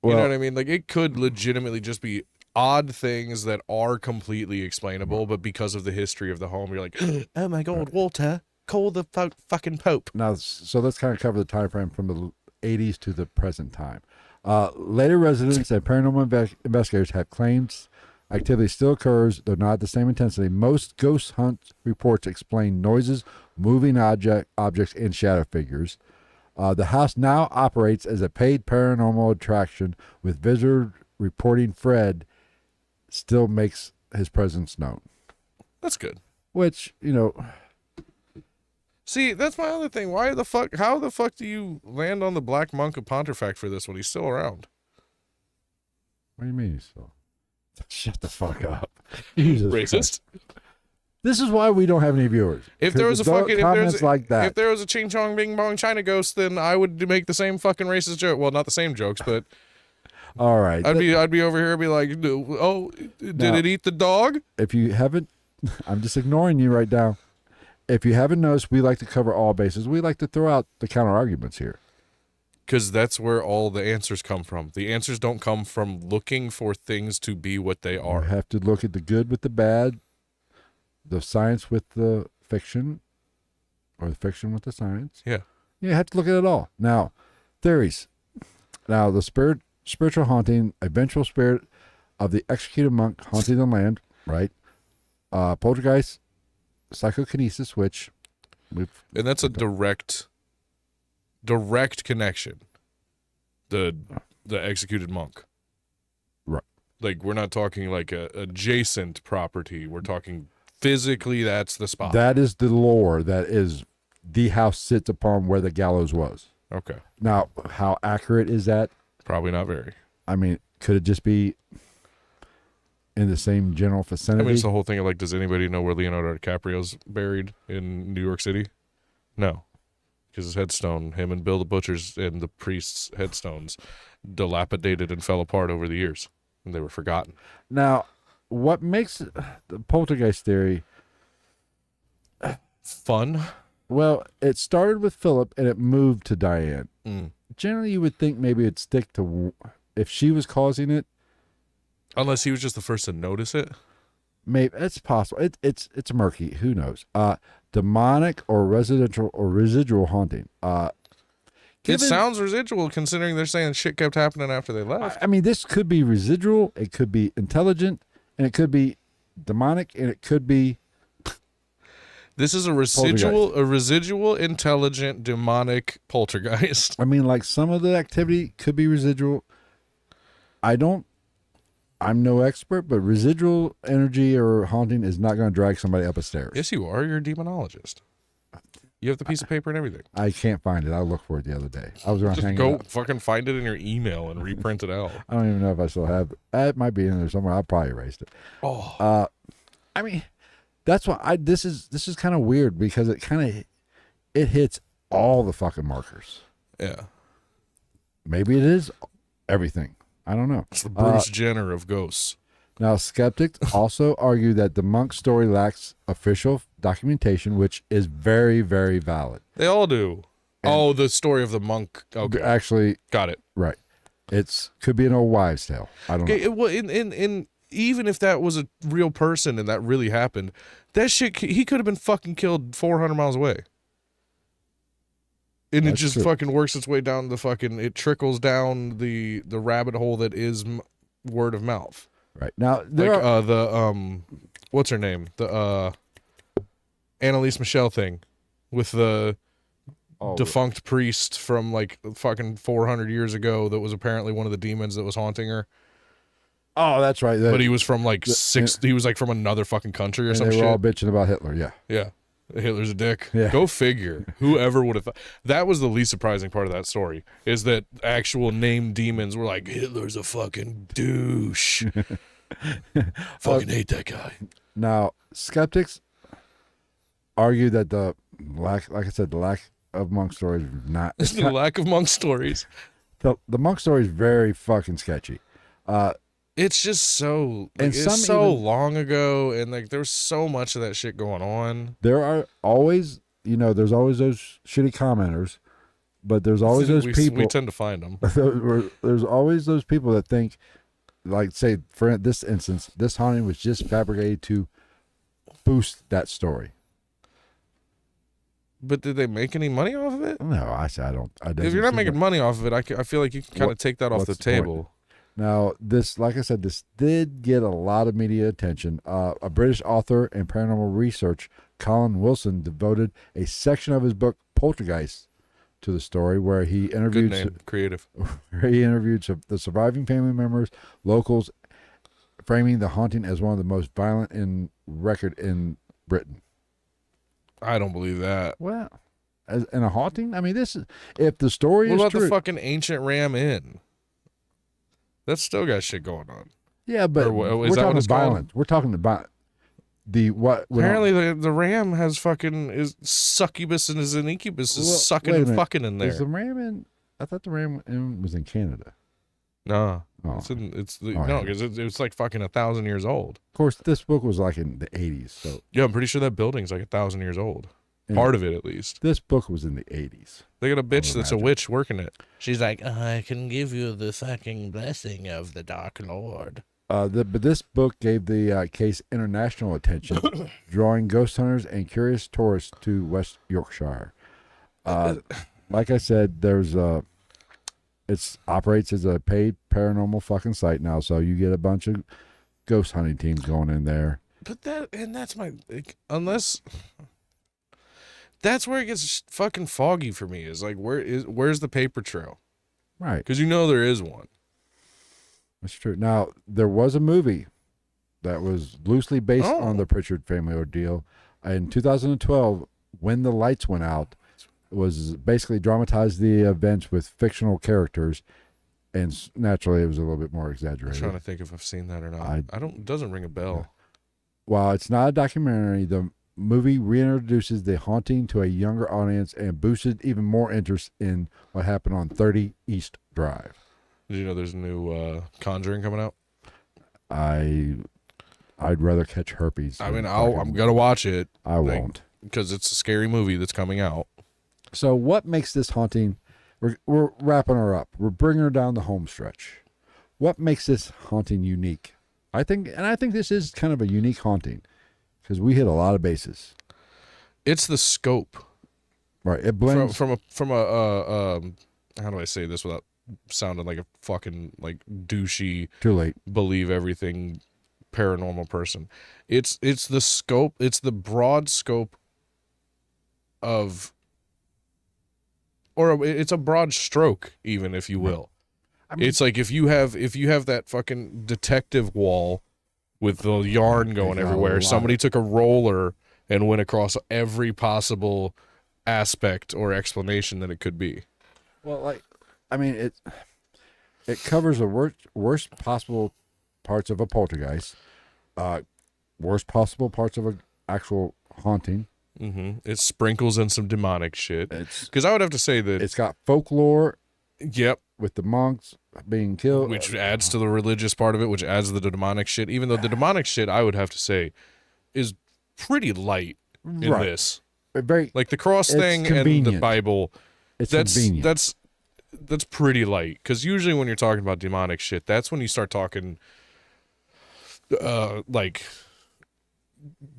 You know what I mean? Like, it could legitimately just be odd things that are completely explainable, but because of the history of the home, you're like, oh my God, Walter, call the fucking Pope. Now, so let's kind of cover the time frame from the 80s to the present time. Later residents and paranormal investigators have claimed activity still occurs, though not at the same intensity. Most ghost hunt reports explain noises, moving objects, and shadow figures. The house now operates as a paid paranormal attraction, with visitors reporting Fred still makes his presence known. That's good. Which, See, that's my other thing. How the fuck do you land on the Black Monk of Pontefract for this when he's still around? what do you mean? So, shut the fuck up. Jesus Racist. Christ. This is why we don't have any viewers. If there was a Because fucking comments like that. if there was a ching chong bing bong China ghost, then I would make the same fucking racist joke. Well, not the same jokes, but All right. I'd be over here and be like, oh, did it eat the dog? If you haven't, I'm just ignoring you right now. If you haven't noticed, we like to cover all bases. We like to throw out the counter arguments here. Because that's where all the answers come from. The answers don't come from looking for things to be what they You are. have to look at the good with the bad, the science with the fiction, or the fiction with the science. Yeah. You have to look at it all. Now, theories. Now, the spiritual haunting, a vengeful spirit of the executed monk haunting the land, right? Poltergeist, psychokinesis, which And that's a direct connection. The executed monk. Right. Like, we're not talking like a adjacent property. We're talking physically that's the spot. that is the lore. That is the house sits upon where the gallows was. Okay. Now, how accurate is that? Probably not very. I mean, could it just be in the same general I vicinity? mean, it's the whole thing of like, does anybody know where Leonardo DiCaprio's buried in New York City? No. Because his headstone, him and Bill the Butcher's and the priest's headstones dilapidated and fell apart over the years. And they were forgotten. Now, what makes the poltergeist theory Fun? well, it started with Philip and it moved to Diane. Mm. Generally, you would think maybe it'd stick to if she was causing it. Unless he was just the first to notice it. Maybe it's possible. It's murky. Who knows? Demonic or residential or residual haunting. It sounds residual considering they're saying shit kept happening after they left. I mean, this could be residual. It could be intelligent, and it could be demonic, and it could be. This is a residual, intelligent, demonic poltergeist. I mean, like some of the activity could be residual. I'm no expert, but residual energy or haunting is not going to drag somebody up a stairs. Yes, you are. You're a demonologist. You have the piece of paper and everything. I can't find it. I looked for it the other day. I was around Just hanging go out. fucking find it in your email and reprint it out. I don't even know if I still have it. It might be in there somewhere. I probably erased it. Oh, I mean, that's why this is kind of weird because it hits all the fucking markers. yeah. Maybe it is everything. I don't know. It's the Bruce Jenner of ghosts. Now, skeptics also argue that the monk story lacks official documentation, which is very, very valid. They all do. The story of the monk. Okay, Actually, got it. right. Could be an old wives' tale. I don't know. Well, in even if that was a real person and that really happened, that shit he could have been fucking killed 400 miles away. And That's it just true. fucking works its way down it trickles down the rabbit hole that is word of mouth. Right. Now, what's her name? The Annalise Michelle thing with the defunct priest from like fucking 400 years ago that was apparently one of the demons that was haunting her. Oh, that's right. But he was from like he was like from another fucking country or and some they shit. were all bitching about Hitler. Yeah. Yeah. Hitler's a dick. Yeah. Go figure. Whoever would have that was the least surprising part of that story is that actual named demons were like, Hitler's a fucking douche. Fucking hate that guy. Now, skeptics argue that the lack of monk stories is not. The lack of monk stories. The monk story is very fucking sketchy. It's just so And it's so long ago, and like there's so much of that shit going on. There are always, there's always those shitty commenters, but there's always those people. We tend to find them. There's always those people that think, like, say, for this instance, this haunting was just fabricated to boost that story. But did they make any money off of it? No, I don't. If you're not making money off of it, I feel like you can kind of take that off the table. Now, this, like I said, this did get a lot of media attention. A British author and paranormal research, Colin Wilson, devoted a section of his book Poltergeist to the story, where he interviewed Good name. Creative. where he interviewed the surviving family members, locals, framing the haunting as one of the most violent in record in Britain. I don't believe that. Well, in a haunting, I mean, this is if the story What is about true. the fucking ancient Ram Inn? That's still got shit going on. Yeah, but Or is we're that what talking it's called? violent. We're talking about Apparently the ram has fucking is succubus and is an incubus is sucking and fucking in there. Is the ram in? I thought the ram was in Canada. No, Oh. No, because it's like fucking 1,000 years old. Of course, this book was like in the 80s. So yeah, I'm pretty sure that building's like 1,000 years old. Part of it, at least. This book was in the 80s. They got a bitch that's a witch working it. She's like, I can give you the fucking blessing of the Dark Lord. But this book gave the case international attention, drawing ghost hunters and curious tourists to West Yorkshire. Like I said, it operates as a paid paranormal fucking site now, so you get a bunch of ghost hunting teams going in there. But that's my unless. That's where it gets fucking foggy for me. Is like where's the paper trail? Right. Because there is one. That's true. Now, there was a movie that was loosely based on the Pritchard family ordeal. In 2012, When the Lights Went Out, was basically dramatized the events with fictional characters, and naturally it was a little bit more exaggerated. I'm trying to think if I've seen that or not. It doesn't ring a bell. While it's not a documentary, the movie reintroduces the haunting to a younger audience and boosted even more interest in what happened on 30 East Drive. Did you know there's a new Conjuring coming out? I'd rather catch herpes. I mean, I'm gonna watch it. I won't, because it's a scary movie that's coming out. So, what makes this haunting? We're wrapping her up. We're bringing her down the home stretch. What makes this haunting unique? I think this is kind of a unique haunting because we hit a lot of bases. It's the scope, right? It blends from a how do I say this without sounding like a fucking like douchey, too late, believe everything paranormal person. It's the scope. It's the broad scope of, or it's a broad stroke, even, if you will. I mean, it's like if you have that fucking detective wall with the yarn going everywhere, somebody took a roller and went across every possible aspect or explanation that it could be. Well, I mean, it covers the worst possible parts of a poltergeist, worst possible parts of an actual haunting. Mm-hmm. It sprinkles in some demonic shit. Because I would have to say that it's got folklore. Yep. With the monks being killed, which adds to the religious part of it, which adds to the demonic shit. Even though the demonic shit, I would have to say, is pretty light in this. Very like the cross thing convenient. And the Bible. Convenient. That's pretty light, because usually when you're talking about demonic shit, that's when you start talking like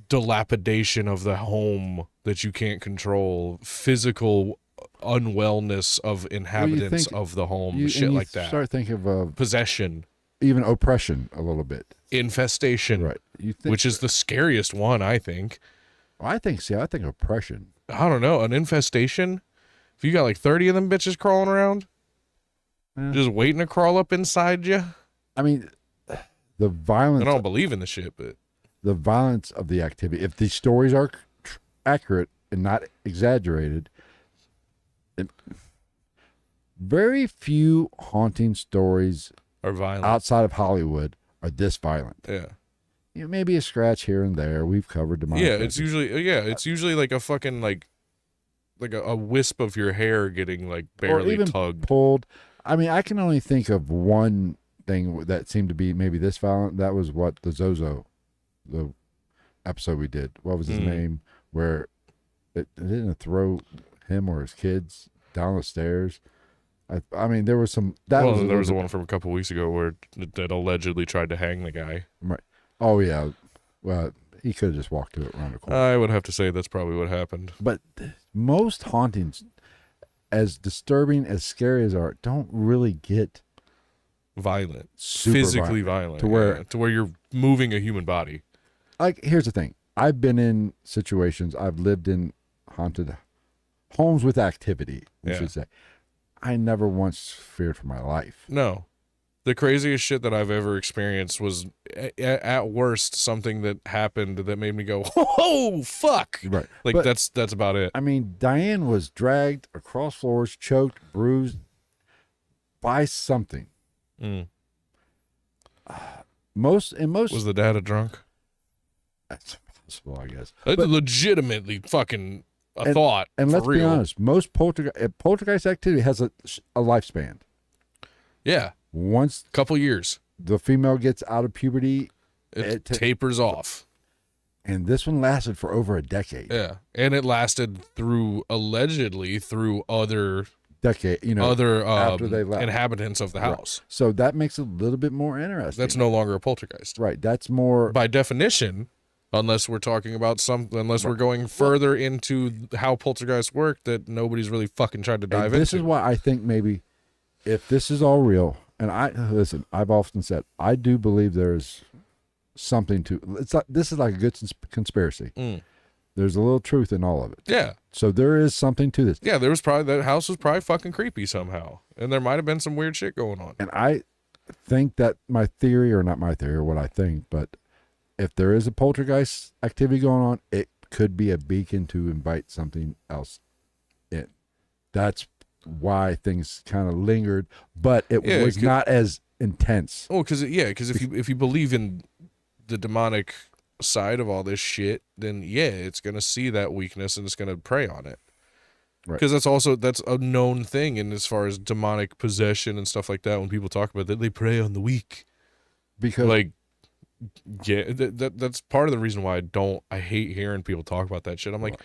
dilapidation of the home that you can't control, physical unwellness of inhabitants of the home, shit like that. Start thinking of possession, even oppression a little bit, infestation, right? Which is the scariest one, I think. I think oppression. I don't know, an infestation. If you got like 30 of them bitches crawling around, just waiting to crawl up inside you. I mean, the violence. I don't believe in the shit, but the violence of the activity. If these stories are accurate and not exaggerated, very few haunting stories are violent outside of Hollywood are this violent. Yeah. Maybe a scratch here and there. We've covered demonic. Yeah, it's usually like a fucking like a wisp of your hair getting like barely or even tugged, pulled. I mean, I can only think of one thing that seemed to be maybe this violent. That was what the Zozo, the episode we did. What was his name? Where it didn't throw him or his kids down the stairs. I mean, there was some. There was the one from a couple weeks ago where that allegedly tried to hang the guy. Right. Oh yeah. Well, he could have just walked to it around the corner. I would have to say that's probably what happened. But most hauntings, as disturbing, as scary as are, don't really get violent, physically violent, to where you're moving a human body. Like, here's the thing: I've been in situations, I've lived in haunted homes with activity. We should say. I never once feared for my life. No. The craziest shit that I've ever experienced was, at worst, something that happened that made me go, "Oh fuck!" Right, like but, that's about it. I mean, Diane was dragged across floors, choked, bruised by something. Most was the dad a drunk? That's possible, I guess. It's But- legitimately fucking a thought. And for let's be real. honest, most poltergeist activity has a lifespan. Yeah, Once couple years. the female gets out of puberty, It tapers off. and this one lasted for over a decade. Yeah, and it lasted allegedly through other Decade, after they left. inhabitants of the house. So that makes it a little bit more interesting. That's no longer a poltergeist. right. That's more. By definition, unless we're talking about we're going further into how poltergeists work that nobody's really fucking tried to dive This into. is why I think maybe if this is all real, and I've often said I do believe there's something to. This is like a good conspiracy. There's a little truth in all of it. Yeah. So there is something to this. Yeah, that house was probably fucking creepy somehow. And there might have been some weird shit going on. And I think that my theory, or not my theory, or what I think, but if there is a poltergeist activity going on, it could be a beacon to invite something else in. That's why things kind of lingered, but it was not as intense. Oh, because if you believe in the demonic side of all this shit, then it's gonna see that weakness and it's gonna prey on it. Right. Because that's a known thing, and as far as demonic possession and stuff like that, when people talk about that, they prey on the weak. Because that's part of the reason why I hate hearing people talk about that shit. I'm like,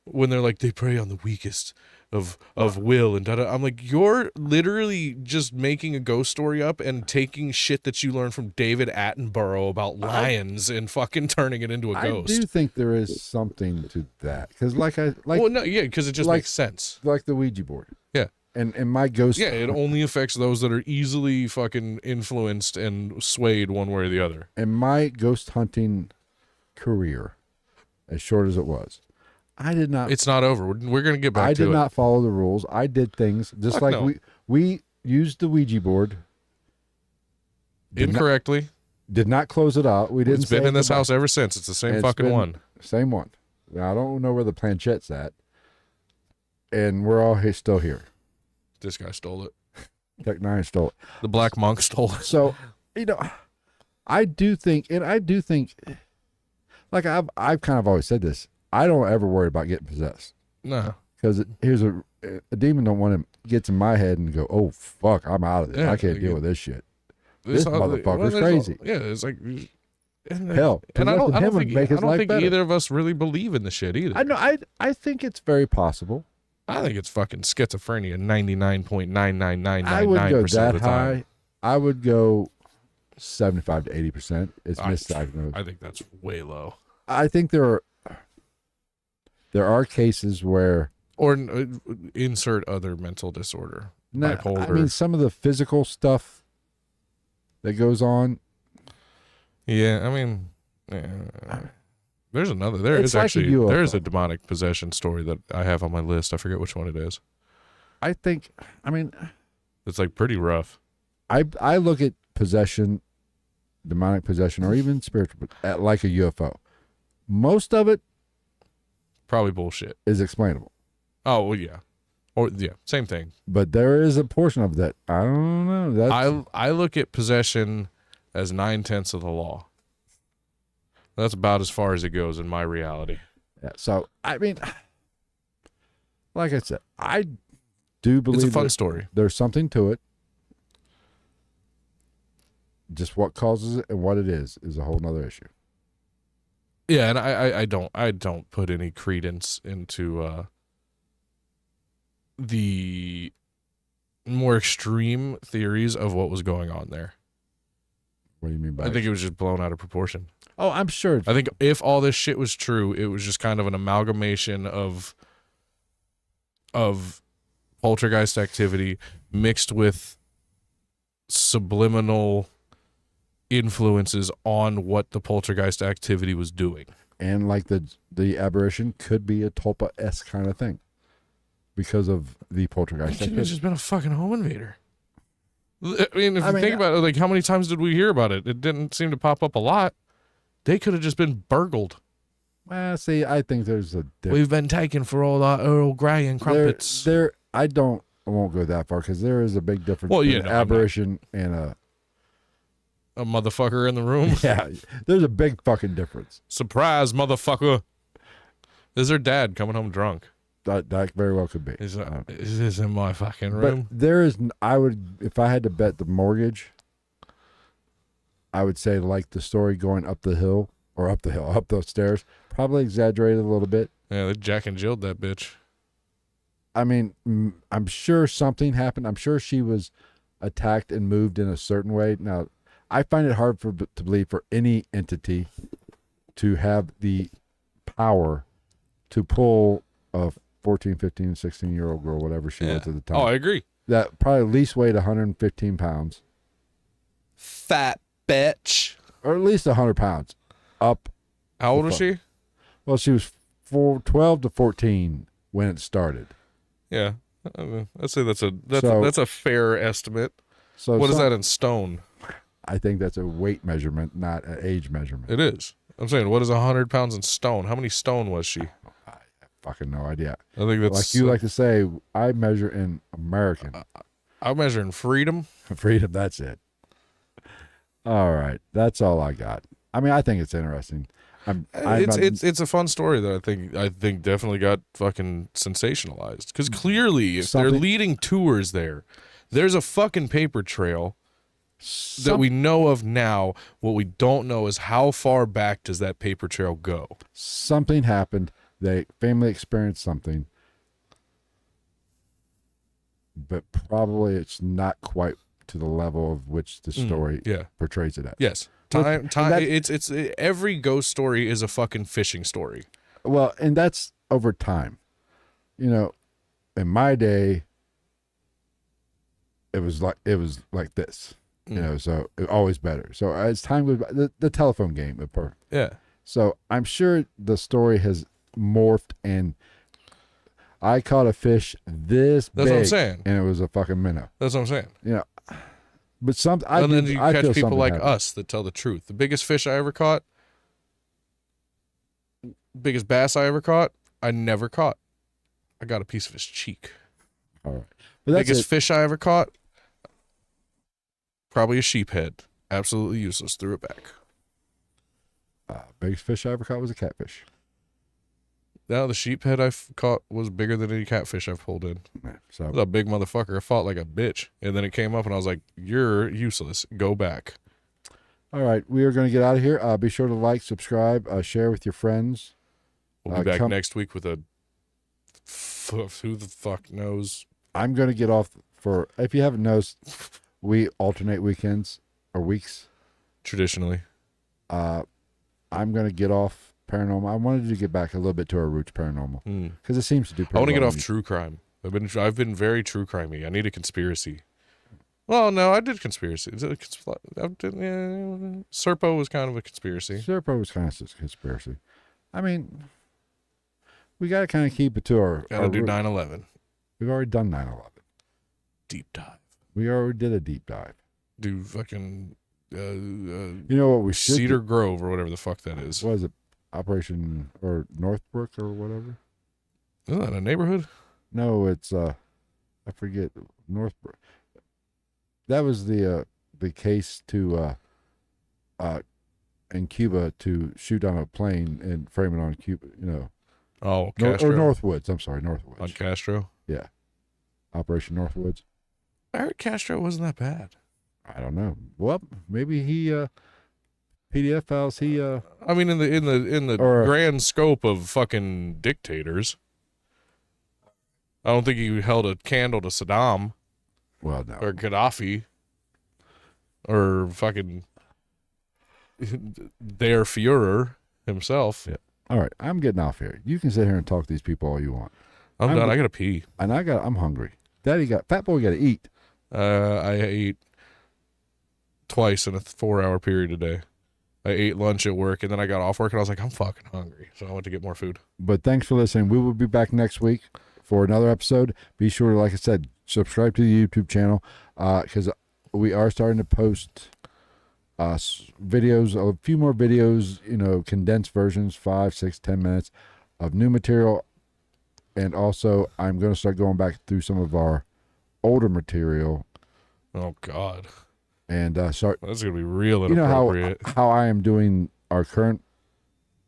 when they're like, they prey on the weakest of will and da-da. I'm like, you're literally just making a ghost story up and taking shit that you learned from David Attenborough about lions and fucking turning it into a ghost. I do think there is something to that, because because it just makes sense. Like the Ouija board. Yeah. And my ghost. Yeah, it only affects those that are easily fucking influenced and swayed one way or the other. And my ghost hunting career, as short as it was, I did not. It's not over. We're going to get back to it. I did not follow the rules. I did things just we used the Ouija board incorrectly. Did not close it out. We didn't. It's been in this house ever since. It's the same fucking one. Same one. Now I don't know where the planchette's at, and we're all still here. This guy stole it. Tech 9 stole it. The Black Monk stole it. So, I do think, like I've kind of always said this. I don't ever worry about getting possessed. No. Because here's a demon don't want to get in my head and go, oh, fuck, I'm out of this. Yeah, I can't deal with this shit. This motherfucker's there's crazy. It's like... Hell, and I don't think better. either of us really believe in the shit either. I know. I think it's very possible. I think it's fucking schizophrenia 99.99999% I would go of that the time. high. I would go 75 to 80%. It's misdiagnosed. I think that's way low. I think there are cases where, or insert other mental disorder, bipolar. I mean, some of the physical stuff that goes on. Yeah, I mean, there's another. There is a demonic possession story that I have on my list. I forget which one it is. It's like pretty rough. I look at possession, demonic possession, or even spiritual, like a UFO. Most of it probably bullshit is explainable. Oh well, yeah, or yeah, same thing. But there is a portion of that I don't know. I look at possession as 9/10 of the law. That's about as far as it goes in my reality. Yeah, so I mean, like I said, I do believe it's a fun story. There's something to it. Just what causes it and what it is a whole nother issue. Yeah, and I don't put any credence into the more extreme theories of what was going on there. What do you mean by I think it was just blown out of proportion. Oh, I'm sure. I think if all this shit was true, it was just kind of an amalgamation of poltergeist activity mixed with subliminal influences on what the poltergeist activity was doing. And like the aberration could be a Tulpa-esque kind of thing because of the poltergeist It could have just been a fucking home invader. I mean, if you think about it, like how many times did we hear about it? It didn't seem to pop up a lot. They could have just been burgled. Well, see, I think there's a difference. We've been taken for all our Earl Grey and crumpets. I won't go that far because there is a big difference Well, between aberration and a motherfucker in the room. Yeah, there's a big fucking difference. Surprise, motherfucker. Is her dad coming home drunk? That very well could be. Is this in my fucking But room? there is, I would, if I had to bet the mortgage, I would say like the story going up the hill, up those stairs, probably exaggerated a little bit. Yeah, they Jack and Jilled that bitch. I mean, I'm sure something happened. I'm sure she was attacked and moved in a certain way. Now, I find it hard to believe for any entity to have the power to pull a 14, 15, 16-year-old girl, whatever she was at the time. Oh, I agree. That probably at least weighed 115 pounds. Fat bitch. Or at least 100 pounds up. How old was she? Well, she was 12 to 14 when it started. Yeah. I'd say that's a fair estimate. So what is that in stone? I think that's a weight measurement, not an age measurement. It is. I'm saying, what is 100 pounds in stone? How many stone was she? I have fucking no idea. I think that's like you like to say. I measure in American. I measure in freedom. Freedom. That's it. All right, that's all I got. I mean, I think it's interesting. It's a fun story that I think definitely got fucking sensationalized because clearly if they're leading tours there's a fucking paper trail that we know of now. What we don't know is how far back does that paper trail go. Something happened. They family experienced something, but probably it's not quite to the level of which the story portrays it at. Yes. Time. It's every ghost story is a fucking fishing story. Well, and that's over time. You know, in my day, it was like this. You know, so it, always better. So as time goes by, the telephone game. Yeah. So I'm sure the story has morphed, and I caught a fish this big. That's what I'm saying. And it was a fucking minnow. That's what I'm saying. You know, but then you catch people like us that tell the truth. The biggest fish I ever caught, biggest bass I ever caught, I never caught. I got a piece of his cheek. All right. But that's biggest fish I ever caught, probably a sheephead. Absolutely useless. Threw it back. Biggest fish I ever caught was a catfish. Now the sheephead I caught was bigger than any catfish I've pulled in. So it was a big motherfucker. I fought like a bitch. And then it came up and I was like, you're useless. Go back. All right. We are going to get out of here. Be sure to like, subscribe, share with your friends. We'll be back next week with a who the fuck knows. I'm going to get off for, if you haven't noticed, we alternate weekends or weeks. Traditionally. I'm going to get off paranormal. I wanted to get back a little bit to our roots paranormal because it seems to do pretty I want to well get off true crime. I've been very true crimey. I need a conspiracy. Well, no, I did conspiracy. Serpo was kind of a conspiracy. Serpo was kind of a conspiracy. I mean, we got to kind of keep it to our. Got to do 9/11. We've already done 9/11. Deep dive. We already did a deep dive. Do fucking. You know what we should Cedar Grove or whatever the fuck that is. What is it? Operation or Northbrook or whatever? Isn't that a neighborhood? No, it's I forget. Northbrook. That was the case to in Cuba to shoot on a plane and frame it on Cuba. You know. Oh, Castro. Or Northwoods. I'm sorry, Northwoods. On Castro. Yeah, Operation Northwoods. I heard Castro wasn't that bad. I don't know. Well, maybe he PDF files. He I mean, in the grand scope of fucking dictators, I don't think he held a candle to Saddam. Well, no. Or Gaddafi. Or fucking their Führer himself. Yeah. All right, I'm getting off here. You can sit here and talk to these people all you want. I'm done. I gotta pee. And I'm hungry. Fat boy got to eat. I ate twice in a 4-hour period today. I ate lunch at work, and then I got off work, and I was like, I'm fucking hungry. So I went to get more food. But thanks for listening. We will be back next week for another episode. Be sure to, like I said, subscribe to the YouTube channel because we are starting to post videos, a few more videos, condensed versions, 5, 6, 10 minutes of new material. And also, I'm going to start going back through some of our older material. Oh, God. And so That's gonna be real you know inappropriate. how I am doing our current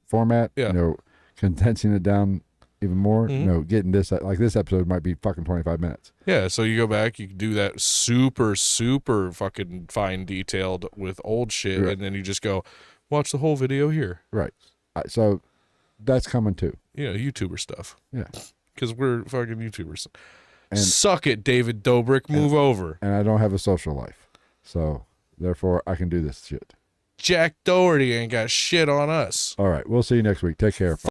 format. Yeah. You know, condensing it down even more. Mhm. You know, getting this like this episode might be fucking 25 minutes. Yeah, so you go back, you do that super, super fucking fine detailed with old shit, Right. and then you just go, watch the whole video here. Right. So that's coming too. You know, YouTuber stuff. Yeah. Because we're fucking YouTubers. And Suck it, David Dobrik. Move over. and I don't have a social life, so therefore I can do this shit. Jack Doherty ain't got shit on us. All right. We'll see you next week. Take care.